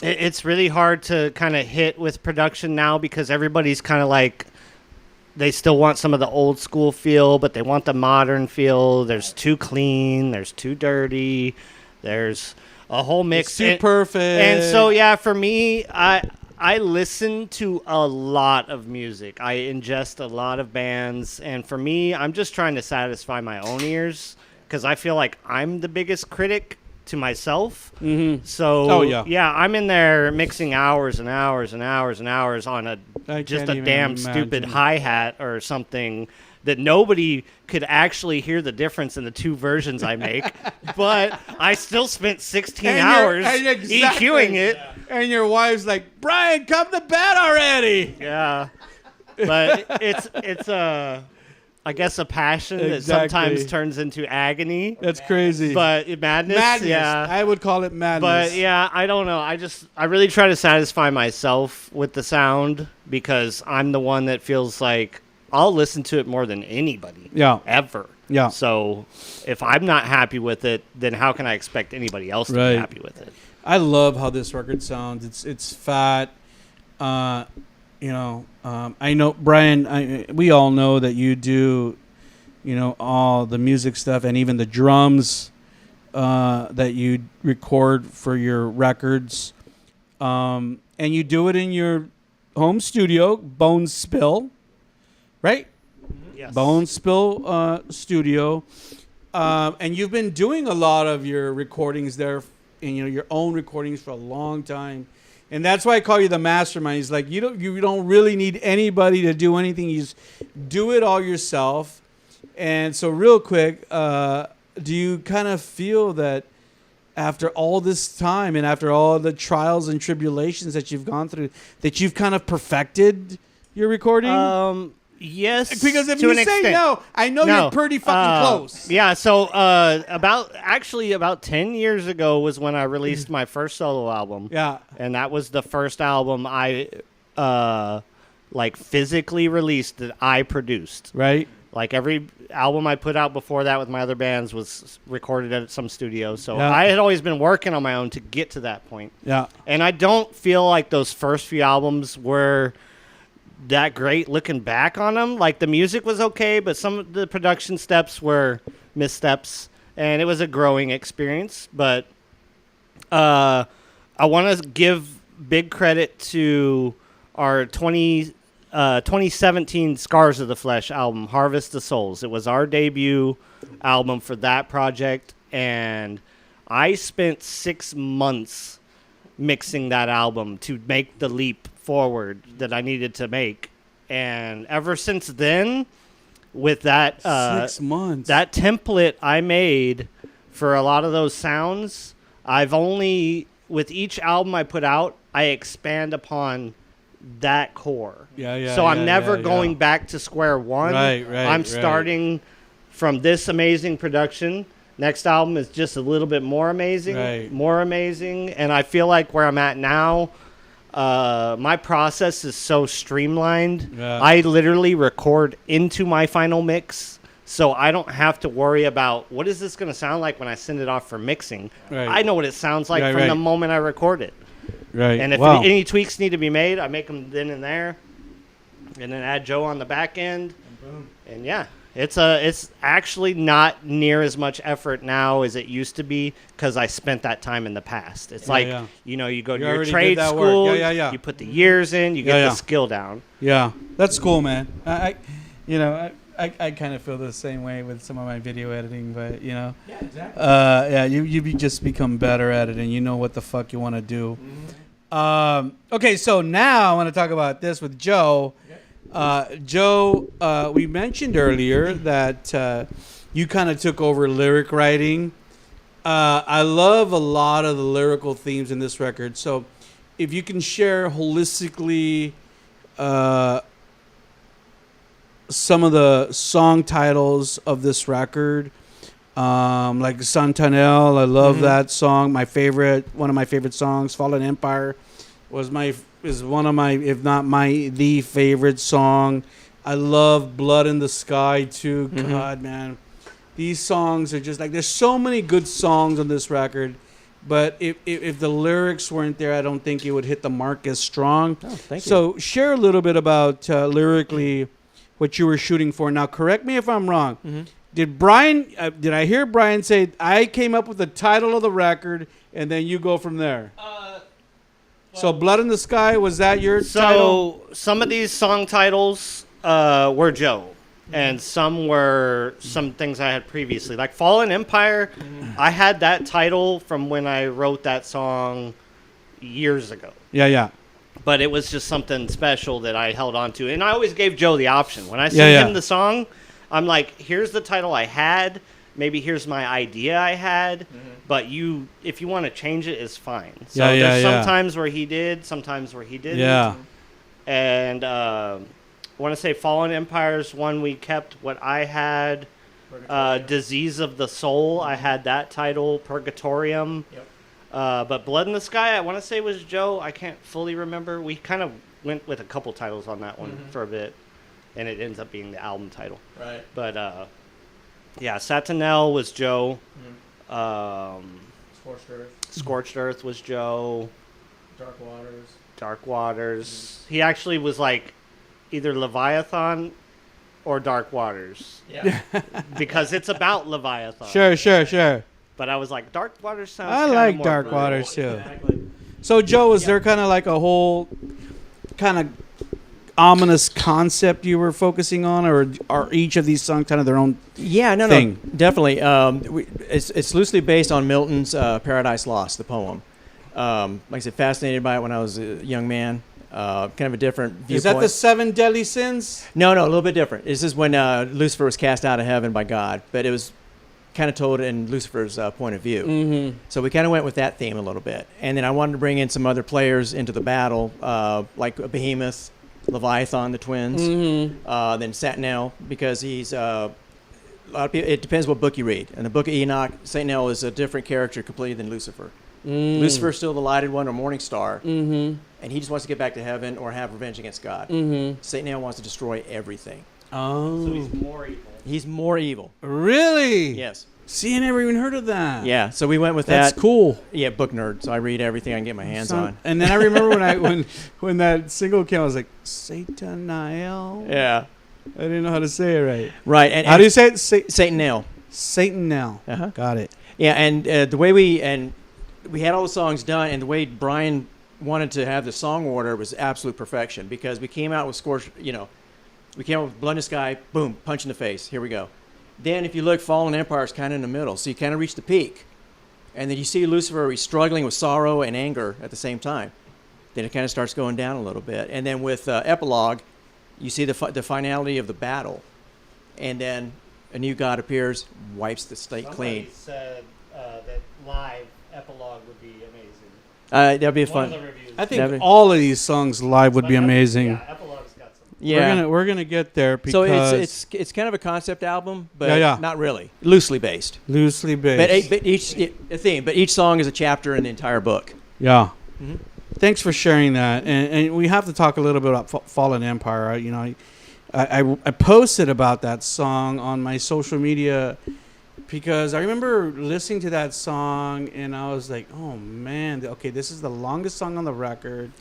[SPEAKER 2] it's really hard to kind of hit with production now because everybody's kind of like, they still want some of the old school feel, but they want the modern feel. There's too clean. There's too dirty. There's a whole mix.
[SPEAKER 1] It's too perfect.
[SPEAKER 2] And so, yeah, for me, I listen to a lot of music. I ingest a lot of bands. And for me, I'm just trying to satisfy my own ears because I feel like I'm the biggest critic to myself.
[SPEAKER 1] Mm-hmm.
[SPEAKER 2] So, yeah, I'm in there mixing hours and hours and hours and hours on just a damn stupid hi-hat or something that nobody could actually hear the difference in the two versions I make. But I still spent 16 hours EQing it.
[SPEAKER 1] And your wife's like, Bryan, come to bed already.
[SPEAKER 2] Yeah. But it's I guess a passion that sometimes turns into agony.
[SPEAKER 1] That's crazy.
[SPEAKER 2] But madness, yeah.
[SPEAKER 1] I would call it madness.
[SPEAKER 2] But yeah, I don't know. I really try to satisfy myself with the sound because I'm the one that feels like I'll listen to it more than anybody.
[SPEAKER 1] Yeah.
[SPEAKER 2] Ever.
[SPEAKER 1] Yeah.
[SPEAKER 2] So if I'm not happy with it, then how can I expect anybody else to be happy with it?
[SPEAKER 1] I love how this record sounds. It's fat. I know, Bryan, we all know that you do, you know, all the music stuff and even the drums that you record for your records. And you do it in your home studio, Bone Spill, right?
[SPEAKER 2] Yes.
[SPEAKER 1] Bone Spill Studio. And you've been doing a lot of your recordings there, and, you know, your own recordings for a long time. And that's why I call you the mastermind. He's like, you don't really need anybody to do anything. You just do it all yourself. And so real quick, do you kind of feel that after all this time and after all the trials and tribulations that you've gone through, that you've kind of perfected your recording?
[SPEAKER 2] Yes,
[SPEAKER 1] because if
[SPEAKER 2] to
[SPEAKER 1] you
[SPEAKER 2] an
[SPEAKER 1] say
[SPEAKER 2] extent.
[SPEAKER 1] no, I know you're pretty fucking close.
[SPEAKER 2] Yeah, so about 10 years ago was when I released my first solo album.
[SPEAKER 1] Yeah.
[SPEAKER 2] And that was the first album I physically released that I produced.
[SPEAKER 1] Right.
[SPEAKER 2] Like every album I put out before that with my other bands was recorded at some studio. So
[SPEAKER 1] Yeah.
[SPEAKER 2] I had always been working on my own to get to that point.
[SPEAKER 1] Yeah.
[SPEAKER 2] And I don't feel like those first few albums were that great looking back on them. Like the music was okay, but some of the production steps were missteps, and it was a growing experience. But I want to give big credit to our 2017 Scars of the Flesh album, Harvest the Souls. It was our debut album for that project, and I spent 6 months mixing that album to make the leap forward that I needed to make. And ever since then, with that
[SPEAKER 1] 6 months,
[SPEAKER 2] that template I made for a lot of those sounds, with each album I put out, I expand upon that core. So I'm never going back to square one. I'm starting from this amazing production. Next album is just a little bit more amazing, and I feel like where I'm at now, my process is so streamlined. I literally record into my final mix, so I don't have to worry about what is this going to sound like when I send it off for mixing. I know what it sounds like from the moment I record it. And if any tweaks need to be made, I make them then and there, and then add Joe on the back end, and yeah. It's actually not near as much effort now as it used to be because I spent that time in the past. It's you go to your trade school, you put the years in, you get the skill down.
[SPEAKER 1] Yeah, that's cool, man. I I kind of feel the same way with some of my video editing, but
[SPEAKER 3] Yeah, exactly.
[SPEAKER 1] yeah, just become better at it, and you know what the fuck you want to do. Okay, so now I want to talk about this with Joe. Joe, we mentioned earlier that you kind of took over lyric writing. I love a lot of the lyrical themes in this record. So if you can share holistically some of the song titles of this record, like Santanel, I love that song. One of my favorite songs, Fallen Empire, is one of my, if not the favorite song. I love Blood in the Sky too. God, man, these songs are just like, there's so many good songs on this record, but if the lyrics weren't there, I don't think it would hit the mark as strong.
[SPEAKER 3] Oh, thank you.
[SPEAKER 1] So share a little bit about lyrically what you were shooting for. Now, correct me if I'm wrong. Did I hear Bryan say, I came up with the title of the record, and then you go from there? So Blood in the Sky, was that your title?
[SPEAKER 2] So some of these song titles were Joe, and some were some things I had previously. Like Fallen Empire, I had that title from when I wrote that song years ago.
[SPEAKER 1] Yeah.
[SPEAKER 2] But it was just something special that I held on to. And I always gave Joe the option. When I sent him the song, I'm like, here's the title I had. Maybe here's my idea I had. But if you want to change it, it's fine. So there's sometimes where he did, sometimes where he didn't.
[SPEAKER 1] Yeah.
[SPEAKER 2] And I want to say Fallen Empire's one we kept. What I had, Disease of the Soul, I had that title, Purgatorium.
[SPEAKER 3] Yep.
[SPEAKER 2] But Blood in the Sky, I want to say was Joe. I can't fully remember. We kind of went with a couple titles on that one for a bit, and it ends up being the album title.
[SPEAKER 3] Right.
[SPEAKER 2] But yeah, Satanel was Joe.
[SPEAKER 3] Scorched Earth.
[SPEAKER 2] Scorched Earth was Joe.
[SPEAKER 3] Dark Waters.
[SPEAKER 2] Dark Waters. He actually was like either Leviathan or Dark Waters.
[SPEAKER 3] Yeah.
[SPEAKER 2] Because it's about Leviathan.
[SPEAKER 1] Sure.
[SPEAKER 2] But I was like, Dark Waters sounds
[SPEAKER 1] I
[SPEAKER 2] kinda
[SPEAKER 1] like
[SPEAKER 2] more
[SPEAKER 1] Dark
[SPEAKER 2] brutal.
[SPEAKER 1] Waters too.
[SPEAKER 3] Exactly.
[SPEAKER 1] So Joe, was there kind of like a whole kind of ominous concept you were focusing on, or are each of these songs kind of their own thing?
[SPEAKER 3] No, definitely. It's loosely based on Milton's Paradise Lost, the poem. Like I said, fascinated by it when I was a young man. Kind of a different viewpoint.
[SPEAKER 1] Is that the 7 deadly sins?
[SPEAKER 3] No, a little bit different. This is when Lucifer was cast out of heaven by God, but it was kind of told in Lucifer's point of view. So we kind of went with that theme a little bit. And then I wanted to bring in some other players into the battle, like Behemoth, Leviathan, the twins, then Satanel, because he's a lot of people, it depends what book you read. In the book of Enoch, Satanel is a different character completely than Lucifer. Lucifer's still the lighted one or morning star, and he just wants to get back to heaven or have revenge against God. Satanel wants to destroy everything.
[SPEAKER 1] Oh.
[SPEAKER 2] So he's more evil.
[SPEAKER 3] He's more evil.
[SPEAKER 1] Really?
[SPEAKER 3] Yes.
[SPEAKER 1] See, I never even heard of that.
[SPEAKER 3] Yeah, so we went with that.
[SPEAKER 1] That's cool.
[SPEAKER 3] Yeah, book nerd, so I read everything I can get my hands on.
[SPEAKER 1] And then I remember when that single came, I was like, Satanael?
[SPEAKER 3] Yeah.
[SPEAKER 1] I didn't know how to say it right.
[SPEAKER 3] Right. And
[SPEAKER 1] How do you say it?
[SPEAKER 3] Satanel.
[SPEAKER 1] Satanel. Got it.
[SPEAKER 3] Yeah, and the way we had all the songs done, and the way Bryan wanted to have the song order was absolute perfection, because we came out with we came out with Blood in the Sky, boom, punch in the face, here we go. Then if you look, Fallen Empire is kind of in the middle, so you kind of reach the peak. And then you see Lucifer, he's struggling with sorrow and anger at the same time. Then it kind of starts going down a little bit. And then with Epilogue, you see the finality of the battle. And then a new god appears, wipes the slate clean.
[SPEAKER 2] Somebody said that live Epilogue would be amazing.
[SPEAKER 3] That'd be
[SPEAKER 2] One
[SPEAKER 3] fun.
[SPEAKER 2] of the reviews.
[SPEAKER 1] I think all of these songs live would be amazing.
[SPEAKER 2] Yeah, Epilogue's got some.
[SPEAKER 3] Yeah.
[SPEAKER 1] We're gonna get there because
[SPEAKER 3] So it's kind of a concept album, but not really. Loosely based.
[SPEAKER 1] loosely based.
[SPEAKER 3] But each song is a chapter in the entire book.
[SPEAKER 1] Yeah. Thanks for sharing that, and we have to talk a little bit about Fallen Empire. I posted about that song on my social media because I remember listening to that song and I was like, oh man, okay, this is the longest song on the record,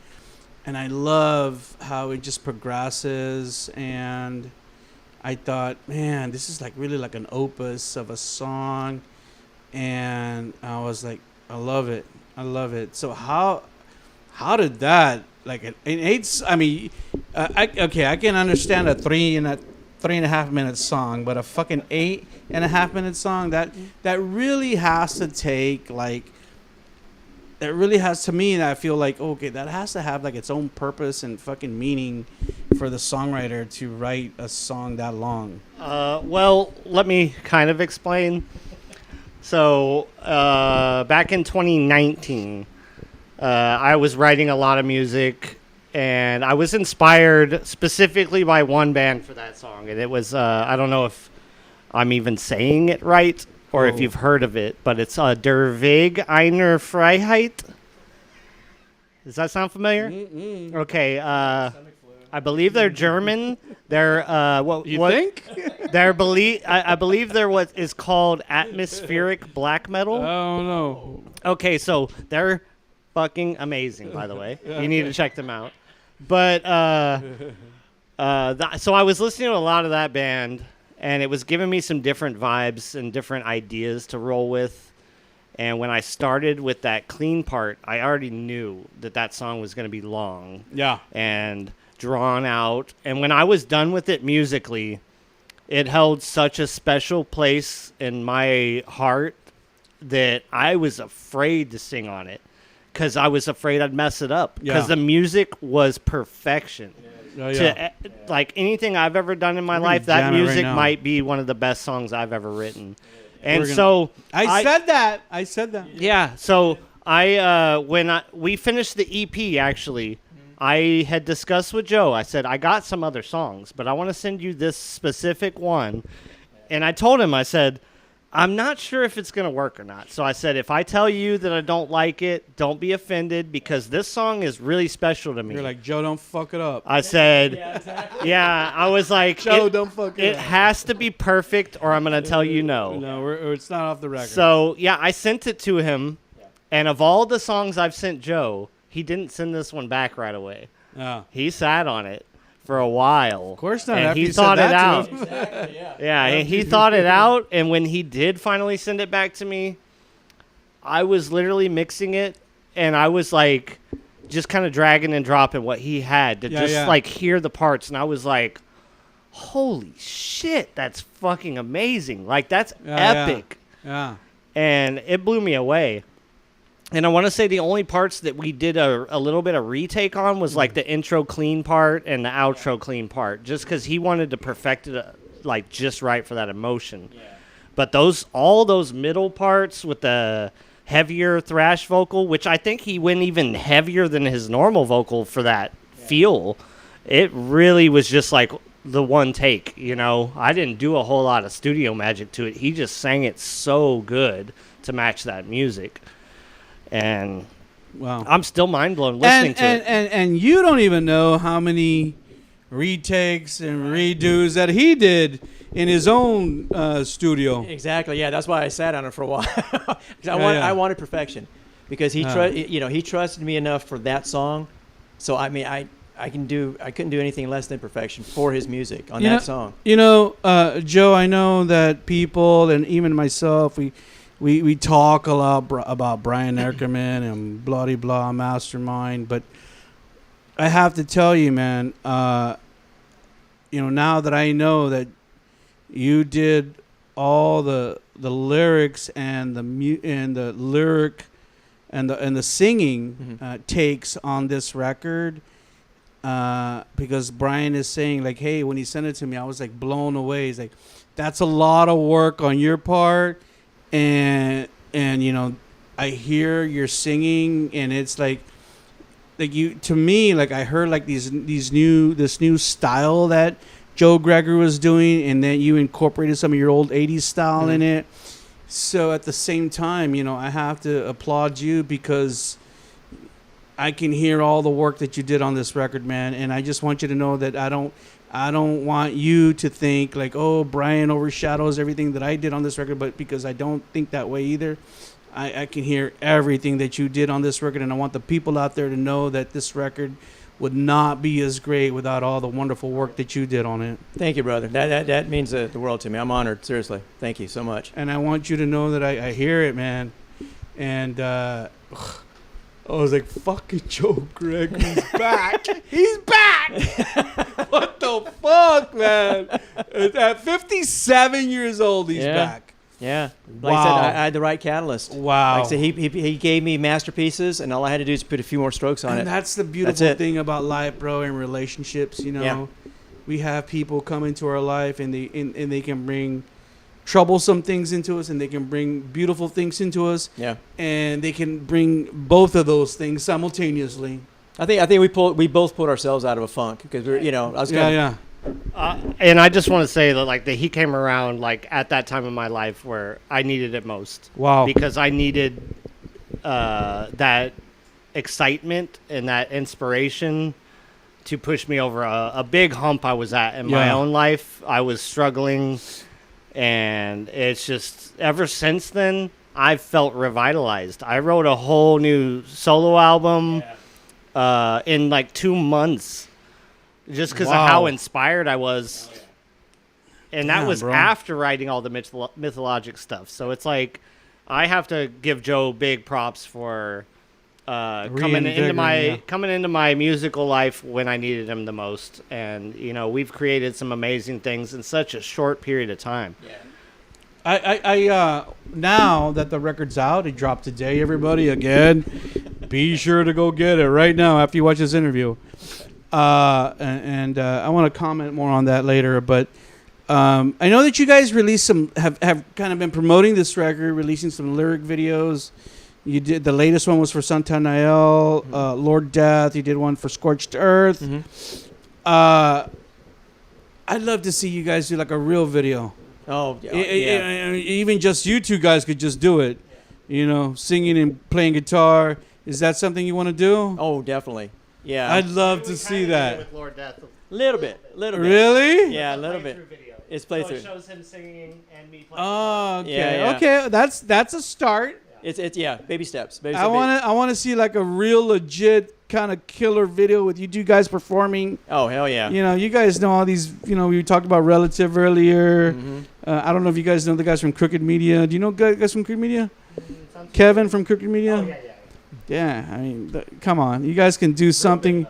[SPEAKER 1] and I love how it just progresses, and I thought, man, this is like really like an opus of a song, and I was like, I love it. So how did that, like an 8? I mean, I can understand a 3 and a 3.5 minute song, but a fucking 8.5 minute song that really has to take like. That really has to me. I feel like okay, that has to have like its own purpose and fucking meaning for the songwriter to write a song that long.
[SPEAKER 2] Well, let me kind of explain. So back in 2019, I was writing a lot of music, and I was inspired specifically by one band for that song, and it was I don't know if I'm even saying it right. Or if you've heard of it, but it's Der Weg einer Freiheit. Does that sound familiar?
[SPEAKER 1] Mm-mm.
[SPEAKER 2] Okay, I believe they're German. They're what?
[SPEAKER 1] You
[SPEAKER 2] what,
[SPEAKER 1] think?
[SPEAKER 2] I believe they're what is called atmospheric black metal.
[SPEAKER 1] Oh no.
[SPEAKER 2] Okay, so they're fucking amazing. By the way, you need to check them out. But so I was listening to a lot of that band. And it was giving me some different vibes and different ideas to roll with. And when I started with that clean part, I already knew that song was going to be long.
[SPEAKER 1] Yeah.
[SPEAKER 2] And drawn out. And when I was done with it musically, it held such a special place in my heart that I was afraid to sing on it. Because I was afraid I'd mess it up. Because the music was perfection. Like anything I've ever done in my life, that music might be one of the best songs I've ever written. And
[SPEAKER 1] I said that.
[SPEAKER 2] Yeah. So we finished the EP, actually, I had discussed with Joe. I said, I got some other songs, but I want to send you this specific one. And I told him, I said, I'm not sure if it's going to work or not. So I said, if I tell you that I don't like it, don't be offended because this song is really special to me.
[SPEAKER 1] You're like, Joe, don't fuck it up.
[SPEAKER 2] I said,
[SPEAKER 3] Yeah, exactly.
[SPEAKER 2] yeah, I was like,
[SPEAKER 1] Joe, don't fuck it
[SPEAKER 2] It
[SPEAKER 1] up.
[SPEAKER 2] has to be perfect or I'm going to tell you no.
[SPEAKER 1] No, it's not off the record.
[SPEAKER 2] So, yeah, I sent it to him. And of all the songs I've sent Joe, he didn't send this one back right away.
[SPEAKER 1] Oh.
[SPEAKER 2] He sat on it for a while.
[SPEAKER 1] Of course not.
[SPEAKER 2] And
[SPEAKER 1] after
[SPEAKER 2] he
[SPEAKER 1] you
[SPEAKER 2] thought
[SPEAKER 1] said
[SPEAKER 2] it
[SPEAKER 1] that to
[SPEAKER 2] out.
[SPEAKER 1] him.
[SPEAKER 3] Exactly, yeah.
[SPEAKER 2] Yeah, and he thought it out, and when he did finally send it back to me, I was literally mixing it, and I was like, just kind of dragging and dropping what he had to like hear the parts, and I was like, holy shit, that's fucking amazing. Like, that's epic.
[SPEAKER 1] Yeah.
[SPEAKER 2] And it blew me away. And I want to say the only parts that we did a little bit of retake on was like the intro clean part and the outro clean part, just because he wanted to perfect it like just right for that emotion. Yeah. But all those middle parts with the heavier thrash vocal, which I think he went even heavier than his normal vocal for that feel, it really was just like the one take, you know. I didn't do a whole lot of studio magic to it. He just sang it so good to match that music. And
[SPEAKER 1] Wow.
[SPEAKER 2] I'm still mind blown listening to it.
[SPEAKER 1] And you don't even know how many retakes and redos that he did in his own studio.
[SPEAKER 3] Exactly. Yeah, that's why I sat on it for a while. 'Cause I wanted perfection, because he trusted me enough for that song. So I mean, I couldn't do anything less than perfection for his music on that song.
[SPEAKER 1] You know, Joe, I know that people and even myself, we talk a lot about Bryan Eckermann and bloody blah mastermind, but I have to tell you, man, now that I know that you did all the lyrics and the lyric and the singing takes on this record, because Bryan is saying like, hey, when he sent it to me, I was like blown away. He's like, that's a lot of work on your part. And I hear your singing, and it's like you, to me, like I heard like this new style that Joe Gregory was doing, and then you incorporated some of your old 80s style in it. So at the same time, I have to applaud you, because I can hear all the work that you did on this record, man. And I just want you to know that I don't want you to think like, oh, Bryan overshadows everything that I did on this record, but because I don't think that way either. I can hear everything that you did on this record, and I want the people out there to know that this record would not be as great without all the wonderful work that you did on it.
[SPEAKER 3] Thank you, brother. That means the world to me. I'm honored, seriously. Thank you so much.
[SPEAKER 1] And I want you to know that I hear it, man. And I was like, fucking Joe Gregory's back. He's back. What the fuck, man? At 57 years old, he's back.
[SPEAKER 3] Yeah. Like I said, I had the right catalyst.
[SPEAKER 1] Wow.
[SPEAKER 3] Like I said, he gave me masterpieces, and all I had to do is put a few more strokes on it.
[SPEAKER 1] And that's the beautiful thing about life, bro, and relationships. You know, we have people come into our life, and they can bring troublesome things into us, and they can bring beautiful things into us. Yeah. And they can bring both of those things simultaneously.
[SPEAKER 3] I think we both pulled ourselves out of a funk because we're, I was
[SPEAKER 2] and I just want to say that he came around at that time in my life where I needed it most.
[SPEAKER 1] Wow.
[SPEAKER 2] Because I needed that excitement and that inspiration to push me over a big hump I was at in my own life. I was struggling, and it's just ever since then I've felt revitalized. I wrote a whole new solo album in 2 months. Just because of how inspired I was. And that was after writing all the Mythologic stuff. So it's I have to give Joe big props for coming into my musical life when I needed him the most. And, we've created some amazing things in such a short period of time. Yeah.
[SPEAKER 1] I now that the record's out, it dropped today, everybody, again. Be sure to go get it right now after you watch this interview. I want to comment more on that later, but I know that you guys released have kind of been promoting this record, releasing some lyric videos. You did the latest one was for Santanael, Lord Death. You did one for Scorched Earth. Mm-hmm. I'd love to see you guys do a real video.
[SPEAKER 3] Oh, yeah.
[SPEAKER 1] Even just you two guys could just do it. Singing and playing guitar. Is that something you want to do?
[SPEAKER 3] Oh, definitely. Yeah,
[SPEAKER 1] I'd love to see that.
[SPEAKER 2] With Lord Death.
[SPEAKER 3] Little bit.
[SPEAKER 1] Really?
[SPEAKER 3] Yeah, a little bit. It's playthrough.
[SPEAKER 2] It shows him singing and me playing.
[SPEAKER 1] Oh, okay. Yeah. Okay, that's a start.
[SPEAKER 3] It's baby steps.
[SPEAKER 1] I want to see a real legit kind of killer video with you two guys performing.
[SPEAKER 3] Oh, hell yeah.
[SPEAKER 1] You guys know all these. We talked about Relative earlier. Mm-hmm. I don't know if you guys know the guys from Crooked Media. Do you know guys from Crooked Media? Kevin from Crooked Media.
[SPEAKER 2] Oh, yeah.
[SPEAKER 1] Yeah, I mean, come on. You guys can do something.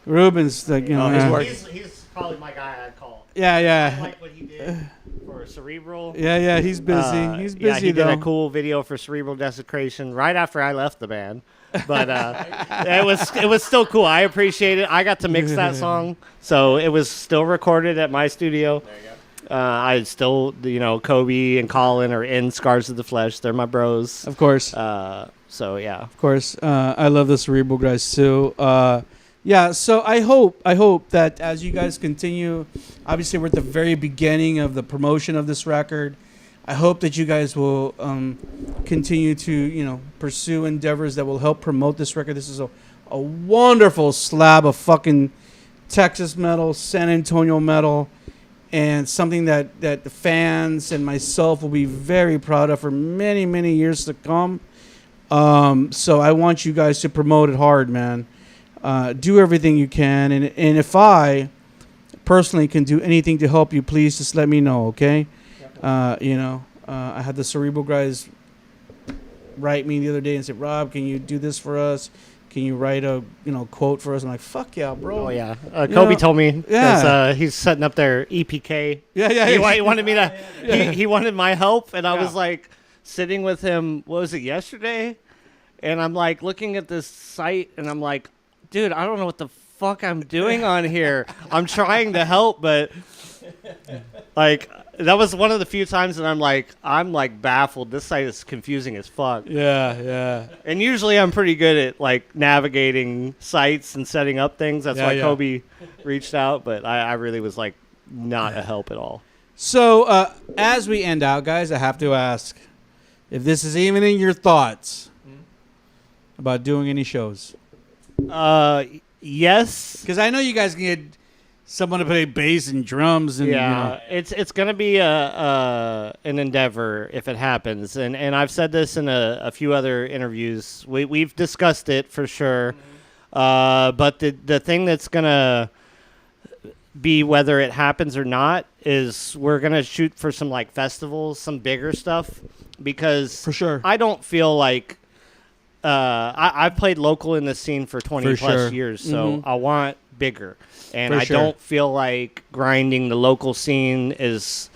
[SPEAKER 1] Ruben's,
[SPEAKER 2] he's probably my guy I'd call.
[SPEAKER 1] Yeah.
[SPEAKER 2] I like what he did for Cerebral.
[SPEAKER 1] Yeah, he's busy. He's busy,
[SPEAKER 2] he
[SPEAKER 1] though.
[SPEAKER 2] did a cool video for Cerebral Desecration right after I left the band. But it was still cool. I appreciate it. I got to mix that song, so it was still recorded at my studio. There you go. I still, Kobe and Colin are in Scars of the Flesh. They're my bros.
[SPEAKER 1] Of course.
[SPEAKER 2] So yeah,
[SPEAKER 1] of course, I love the Cerebral guys too. So I hope that as you guys continue, obviously we're at the very beginning of the promotion of this record. I hope that you guys will continue to pursue endeavors that will help promote this record. This is a wonderful slab of fucking Texas metal, San Antonio metal, and something that the fans and myself will be very proud of for many, many years to come. So I want you guys to promote it hard, man. Do everything you can, and if I personally can do anything to help you, please just let me know, okay? I had the Cerebral guys write me the other day and said, Rob, can you do this for us? Can you write a quote for us? I'm like, fuck yeah, bro.
[SPEAKER 2] Oh yeah, Kobe told me. Yeah, he's setting up their EPK.
[SPEAKER 1] Yeah.
[SPEAKER 2] He wanted me to. He wanted my help, and I was sitting with him. What was it, yesterday? And I'm looking at this site, and I'm like, dude, I don't know what the fuck I'm doing on here. I'm trying to help, but that was one of the few times that I'm baffled. This site is confusing as fuck.
[SPEAKER 1] Yeah.
[SPEAKER 2] And usually I'm pretty good at navigating sites and setting up things. That's why Kobe reached out, but I really was not a help at all.
[SPEAKER 1] So as we end out, guys, I have to ask if this is even in your thoughts about doing any shows.
[SPEAKER 2] Yes,
[SPEAKER 1] because I know you guys can get someone to play bass and drums, and
[SPEAKER 2] it's gonna be an endeavor if it happens, and I've said this in a few other interviews. We've discussed it for sure, but the thing that's gonna be whether it happens or not is we're gonna shoot for some festivals, some bigger stuff, because
[SPEAKER 1] for sure
[SPEAKER 2] I don't feel like I've played local in this scene for 20
[SPEAKER 1] For
[SPEAKER 2] plus
[SPEAKER 1] sure.
[SPEAKER 2] years, so I want bigger. And
[SPEAKER 1] For
[SPEAKER 2] I
[SPEAKER 1] sure.
[SPEAKER 2] don't feel like grinding the local scene is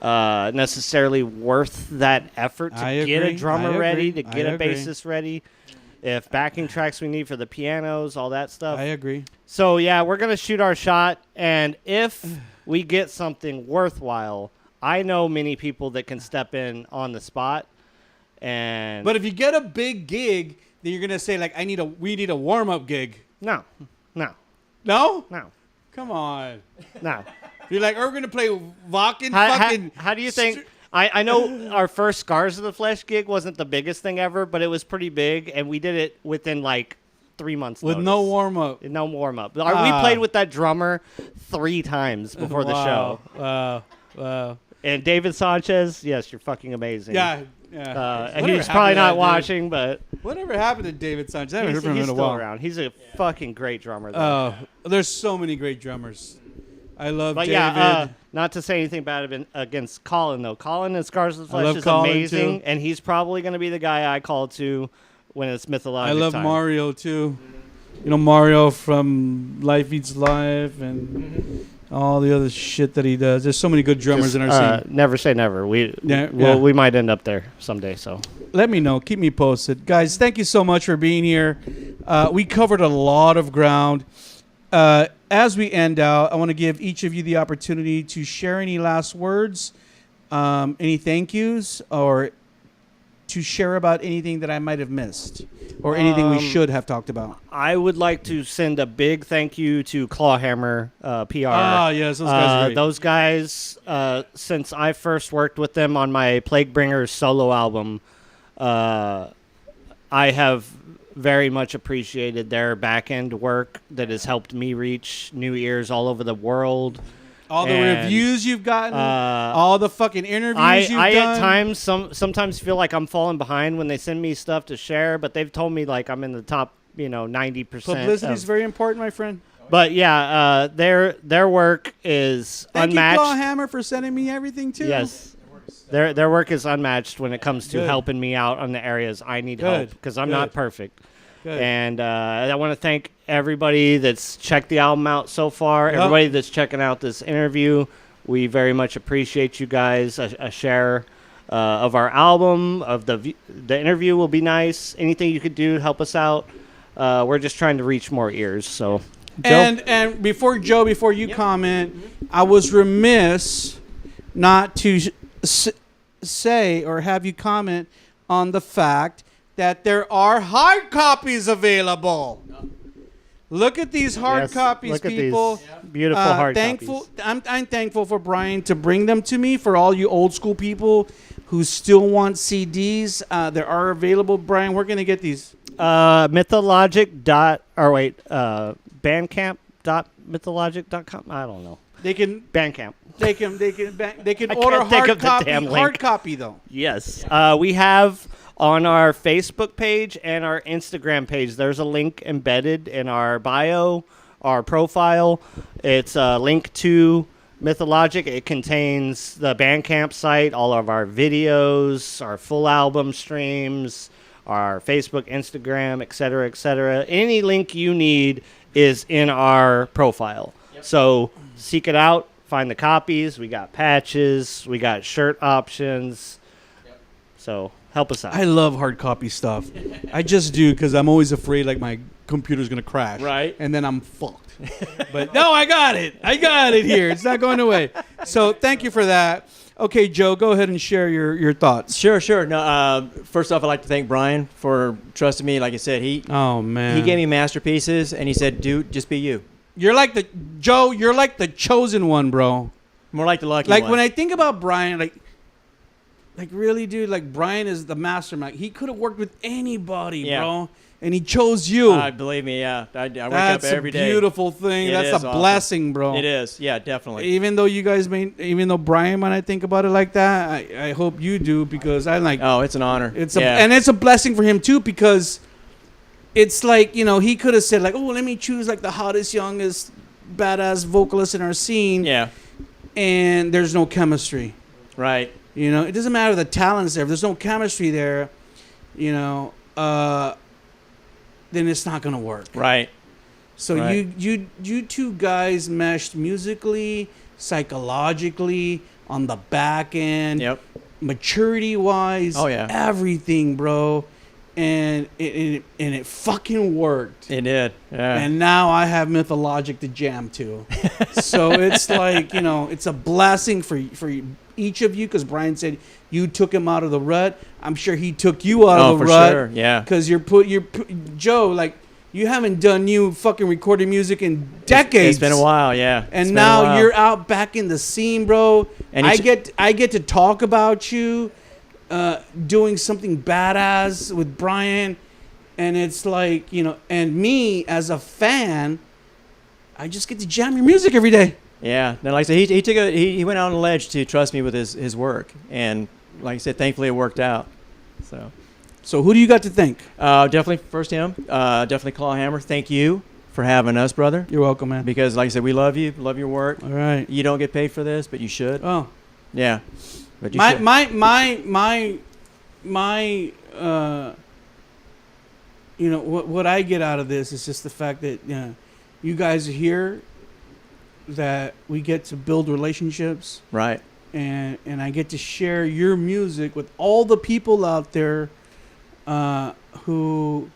[SPEAKER 2] necessarily worth that effort to
[SPEAKER 1] I
[SPEAKER 2] get a
[SPEAKER 1] agree.
[SPEAKER 2] drummer
[SPEAKER 1] I
[SPEAKER 2] ready,
[SPEAKER 1] agree.
[SPEAKER 2] to get
[SPEAKER 1] I
[SPEAKER 2] a
[SPEAKER 1] agree.
[SPEAKER 2] bassist ready. If backing tracks we need for the pianos, all that stuff.
[SPEAKER 1] I agree.
[SPEAKER 2] So, yeah, we're going to shoot our shot. And if we get something worthwhile, I know many people that can step in on the spot. And
[SPEAKER 1] But if you get a big gig, then you're gonna say like, we need a warm up gig.
[SPEAKER 2] no.
[SPEAKER 1] No, come on.
[SPEAKER 2] No.
[SPEAKER 1] You're like, we're gonna play Vakken fucking.
[SPEAKER 2] How do you think? I know our first Scars of the Flesh gig wasn't the biggest thing ever, but it was pretty big, and we did it within like 3 months.
[SPEAKER 1] With
[SPEAKER 2] notice.
[SPEAKER 1] no warm up?
[SPEAKER 2] No warm up. We played with that drummer 3 times before the show.
[SPEAKER 1] Wow.
[SPEAKER 2] And David Sanchez, yes, you're fucking amazing.
[SPEAKER 1] Yeah.
[SPEAKER 2] And
[SPEAKER 1] Whatever
[SPEAKER 2] he's
[SPEAKER 1] happened
[SPEAKER 2] probably
[SPEAKER 1] to
[SPEAKER 2] not
[SPEAKER 1] that dude?
[SPEAKER 2] watching, but
[SPEAKER 1] Whatever happened to David Sanchez? I haven't heard from him
[SPEAKER 2] he's
[SPEAKER 1] in a
[SPEAKER 2] still
[SPEAKER 1] while.
[SPEAKER 2] around. He's a fucking great drummer, though.
[SPEAKER 1] There's so many great drummers. I love
[SPEAKER 2] But
[SPEAKER 1] David.
[SPEAKER 2] yeah, not to say anything bad against Colin, though. Colin in Scars of the
[SPEAKER 1] I
[SPEAKER 2] Flesh
[SPEAKER 1] love
[SPEAKER 2] is
[SPEAKER 1] Colin,
[SPEAKER 2] amazing,
[SPEAKER 1] too.
[SPEAKER 2] and he's probably going to be the guy I call to when it's Mythologic
[SPEAKER 1] I love
[SPEAKER 2] time.
[SPEAKER 1] Mario too. You know Mario from Life Eats Life and all the other shit that he does. There's so many good drummers
[SPEAKER 2] Just,
[SPEAKER 1] in our scene.
[SPEAKER 2] Never say never.
[SPEAKER 1] Yeah.
[SPEAKER 2] We might end up there someday. So
[SPEAKER 1] Let me know. Keep me posted. Guys, thank you so much for being here. We covered a lot of ground. As we end out, I want to give each of you the opportunity to share any last words, any thank yous, or to share about anything that I might have missed or anything we should have talked about.
[SPEAKER 2] I would like to send a big thank you to ClawHammer PR.
[SPEAKER 1] Ah, yes, those guys are great.
[SPEAKER 2] Those guys, since I first worked with them on my Plaguebringers solo album, I have very much appreciated their back-end work that has helped me reach new ears all over the world.
[SPEAKER 1] All the
[SPEAKER 2] And,
[SPEAKER 1] reviews you've gotten, all the fucking interviews you've
[SPEAKER 2] I
[SPEAKER 1] done.
[SPEAKER 2] at times sometimes feel like I'm falling behind when they send me stuff to share, but they've told me like I'm in the top, 90%.
[SPEAKER 1] Publicity is very important, my friend.
[SPEAKER 2] But yeah, their work is
[SPEAKER 1] Thank
[SPEAKER 2] unmatched.
[SPEAKER 1] you, ClawHammer, for sending me everything too.
[SPEAKER 2] Yes. Their work is unmatched when it comes to
[SPEAKER 1] Good.
[SPEAKER 2] helping me out on the areas I need help because I'm not perfect.
[SPEAKER 1] Good.
[SPEAKER 2] And I want to thank everybody that's checked the album out so far, everybody that's checking out this interview. We very much appreciate you guys. A share of our album, of the interview will be nice. Anything you could do to help us out. We're just trying to reach more ears. So, Joe?
[SPEAKER 1] And before you comment, I was remiss not to say or have you comment on the fact that there are hard copies available. Look at these hard
[SPEAKER 2] Yes,
[SPEAKER 1] copies,
[SPEAKER 2] look at
[SPEAKER 1] people.
[SPEAKER 2] these beautiful hard
[SPEAKER 1] thankful,
[SPEAKER 2] copies.
[SPEAKER 1] I'm thankful for Bryan to bring them to me. For all you old school people who still want CDs, there are available. Bryan, where can they get these?
[SPEAKER 2] Mythologic bandcamp.mythologic.com. I don't know.
[SPEAKER 1] They can
[SPEAKER 2] Bandcamp.
[SPEAKER 1] They can
[SPEAKER 2] I
[SPEAKER 1] order
[SPEAKER 2] can't think of the
[SPEAKER 1] hard
[SPEAKER 2] damn
[SPEAKER 1] copy.
[SPEAKER 2] link.
[SPEAKER 1] Hard copy though.
[SPEAKER 2] Yes. We have on our Facebook page and our Instagram page, there's a link embedded in our bio, our profile. It's a link to Mythologic. It contains the Bandcamp site, all of our videos, our full album streams, our Facebook, Instagram, etc., etc. Any link you need is in our profile. So seek it out. Find the copies. We got patches. We got shirt options. So help us out.
[SPEAKER 1] I love hard copy stuff. I just do because I'm always afraid like my computer's gonna crash.
[SPEAKER 3] Right.
[SPEAKER 1] And then I'm fucked. But no, I got it. I got it here. It's not going away. So thank you for that. Okay, Joe, go ahead and share your thoughts.
[SPEAKER 3] Sure. No, first off, I'd like to thank Bryan for trusting me. Like I said, he
[SPEAKER 1] man.
[SPEAKER 3] gave me masterpieces, and he said, "Dude, just be you."
[SPEAKER 1] You're like the chosen one, bro.
[SPEAKER 3] More like the lucky
[SPEAKER 1] Like
[SPEAKER 3] one.
[SPEAKER 1] when I think about Bryan, like really, dude, like Bryan is the mastermind. He could have worked with anybody, bro, and he chose you.
[SPEAKER 3] Believe me, yeah. I wake
[SPEAKER 1] That's
[SPEAKER 3] up every day.
[SPEAKER 1] a beautiful thing.
[SPEAKER 3] It
[SPEAKER 1] That's
[SPEAKER 3] is
[SPEAKER 1] a
[SPEAKER 3] awesome.
[SPEAKER 1] blessing, bro.
[SPEAKER 3] It is, yeah, definitely.
[SPEAKER 1] Even though you guys even though Bryan might not think about it like that, I hope you do because I like.
[SPEAKER 3] Oh, it's an honor.
[SPEAKER 1] And it's a blessing for him too because it's like he could have said like, oh, let me choose like the hottest, youngest, badass vocalist in our scene.
[SPEAKER 3] Yeah.
[SPEAKER 1] And there's no chemistry.
[SPEAKER 3] Right.
[SPEAKER 1] It doesn't matter the talent's there. If there's no chemistry there, then it's not gonna work.
[SPEAKER 3] Right.
[SPEAKER 1] So
[SPEAKER 3] Right.
[SPEAKER 1] you two guys meshed musically, psychologically, on the back end,
[SPEAKER 3] Yep.
[SPEAKER 1] maturity wise,
[SPEAKER 3] Oh, yeah.
[SPEAKER 1] everything, bro. And it fucking worked.
[SPEAKER 3] It did. Yeah.
[SPEAKER 1] And now I have Mythologic to jam to. So it's like, you know, it's a blessing for each of you, because Bryan said you took him out of the rut. I'm sure he took you out of the
[SPEAKER 3] for
[SPEAKER 1] rut.
[SPEAKER 3] sure. Yeah.
[SPEAKER 1] Because Joe, like, you haven't done new fucking recorded music in decades.
[SPEAKER 3] It's been a while. Yeah.
[SPEAKER 1] And now you're out back in the scene, bro.
[SPEAKER 3] And
[SPEAKER 1] I get to talk about you doing something badass with Bryan, and it's like, you know, and me as a fan, I just get to jam your music every day.
[SPEAKER 3] Yeah. Now, like I said, he went out on a ledge to trust me with his work, and like I said, thankfully it worked out.
[SPEAKER 1] So who do you got to thank?
[SPEAKER 3] Definitely first him. Definitely ClawHammer. Thank you for having us, brother.
[SPEAKER 1] You're welcome, man.
[SPEAKER 3] Because like I said, we love you, love your work.
[SPEAKER 1] All right.
[SPEAKER 3] You don't get paid for this, but you should.
[SPEAKER 1] Oh,
[SPEAKER 3] Yeah. But you
[SPEAKER 1] my
[SPEAKER 3] should.
[SPEAKER 1] you know, what I get out of this is just the fact that, you know, you guys are here, that we get to build relationships,
[SPEAKER 3] Right.
[SPEAKER 1] and I get to share your music with all the people out there who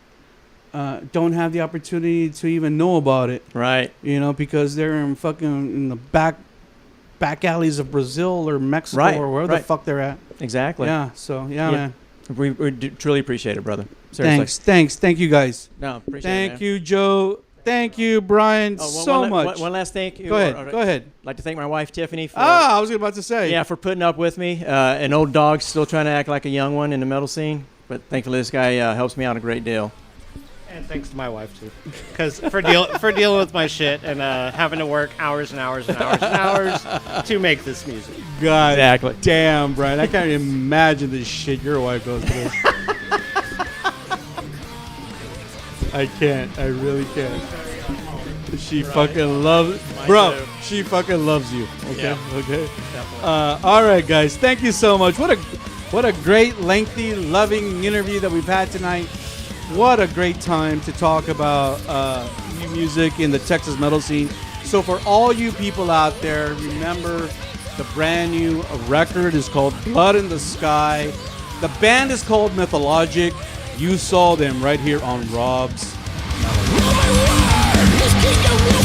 [SPEAKER 1] don't have the opportunity to even know about it,
[SPEAKER 3] Right.
[SPEAKER 1] you know, because they're in the back alleys of Brazil or Mexico,
[SPEAKER 3] Right,
[SPEAKER 1] or wherever
[SPEAKER 3] right.
[SPEAKER 1] the fuck they're at.
[SPEAKER 3] Exactly.
[SPEAKER 1] Yeah. So yeah, man.
[SPEAKER 3] We truly appreciate it, brother. Seriously.
[SPEAKER 1] Thanks. Thank you guys.
[SPEAKER 3] No, appreciate it.
[SPEAKER 1] Thank you, Joe. Thank you, Bryan, so much.
[SPEAKER 3] One last thank you.
[SPEAKER 1] Go ahead. Go ahead.
[SPEAKER 3] I'd like to thank my wife, Tiffany, for
[SPEAKER 1] I was about to say.
[SPEAKER 3] for putting up with me. An old dog still trying to act like a young one in the metal scene, but thankfully this guy helps me out a great deal.
[SPEAKER 2] And thanks to my wife too, because for dealing with my shit and having to work hours and hours and hours and hours to make this music.
[SPEAKER 1] God
[SPEAKER 3] Exactly.
[SPEAKER 1] damn, Bryan. I can't imagine the shit your wife goes through. I can't. I really can't. She fucking loves, bro.
[SPEAKER 3] too.
[SPEAKER 1] She fucking loves you. Okay.
[SPEAKER 3] Yeah.
[SPEAKER 1] Okay.
[SPEAKER 3] Definitely.
[SPEAKER 1] All right, guys. Thank you so much. What a great, lengthy, loving interview that we've had tonight. What a great time to talk about new music in the Texas metal scene. So for all you people out there, remember the brand new record is called Blood in the Sky. The band is called Mythologic. You saw them right here on Rob's
[SPEAKER 4] His kingdom will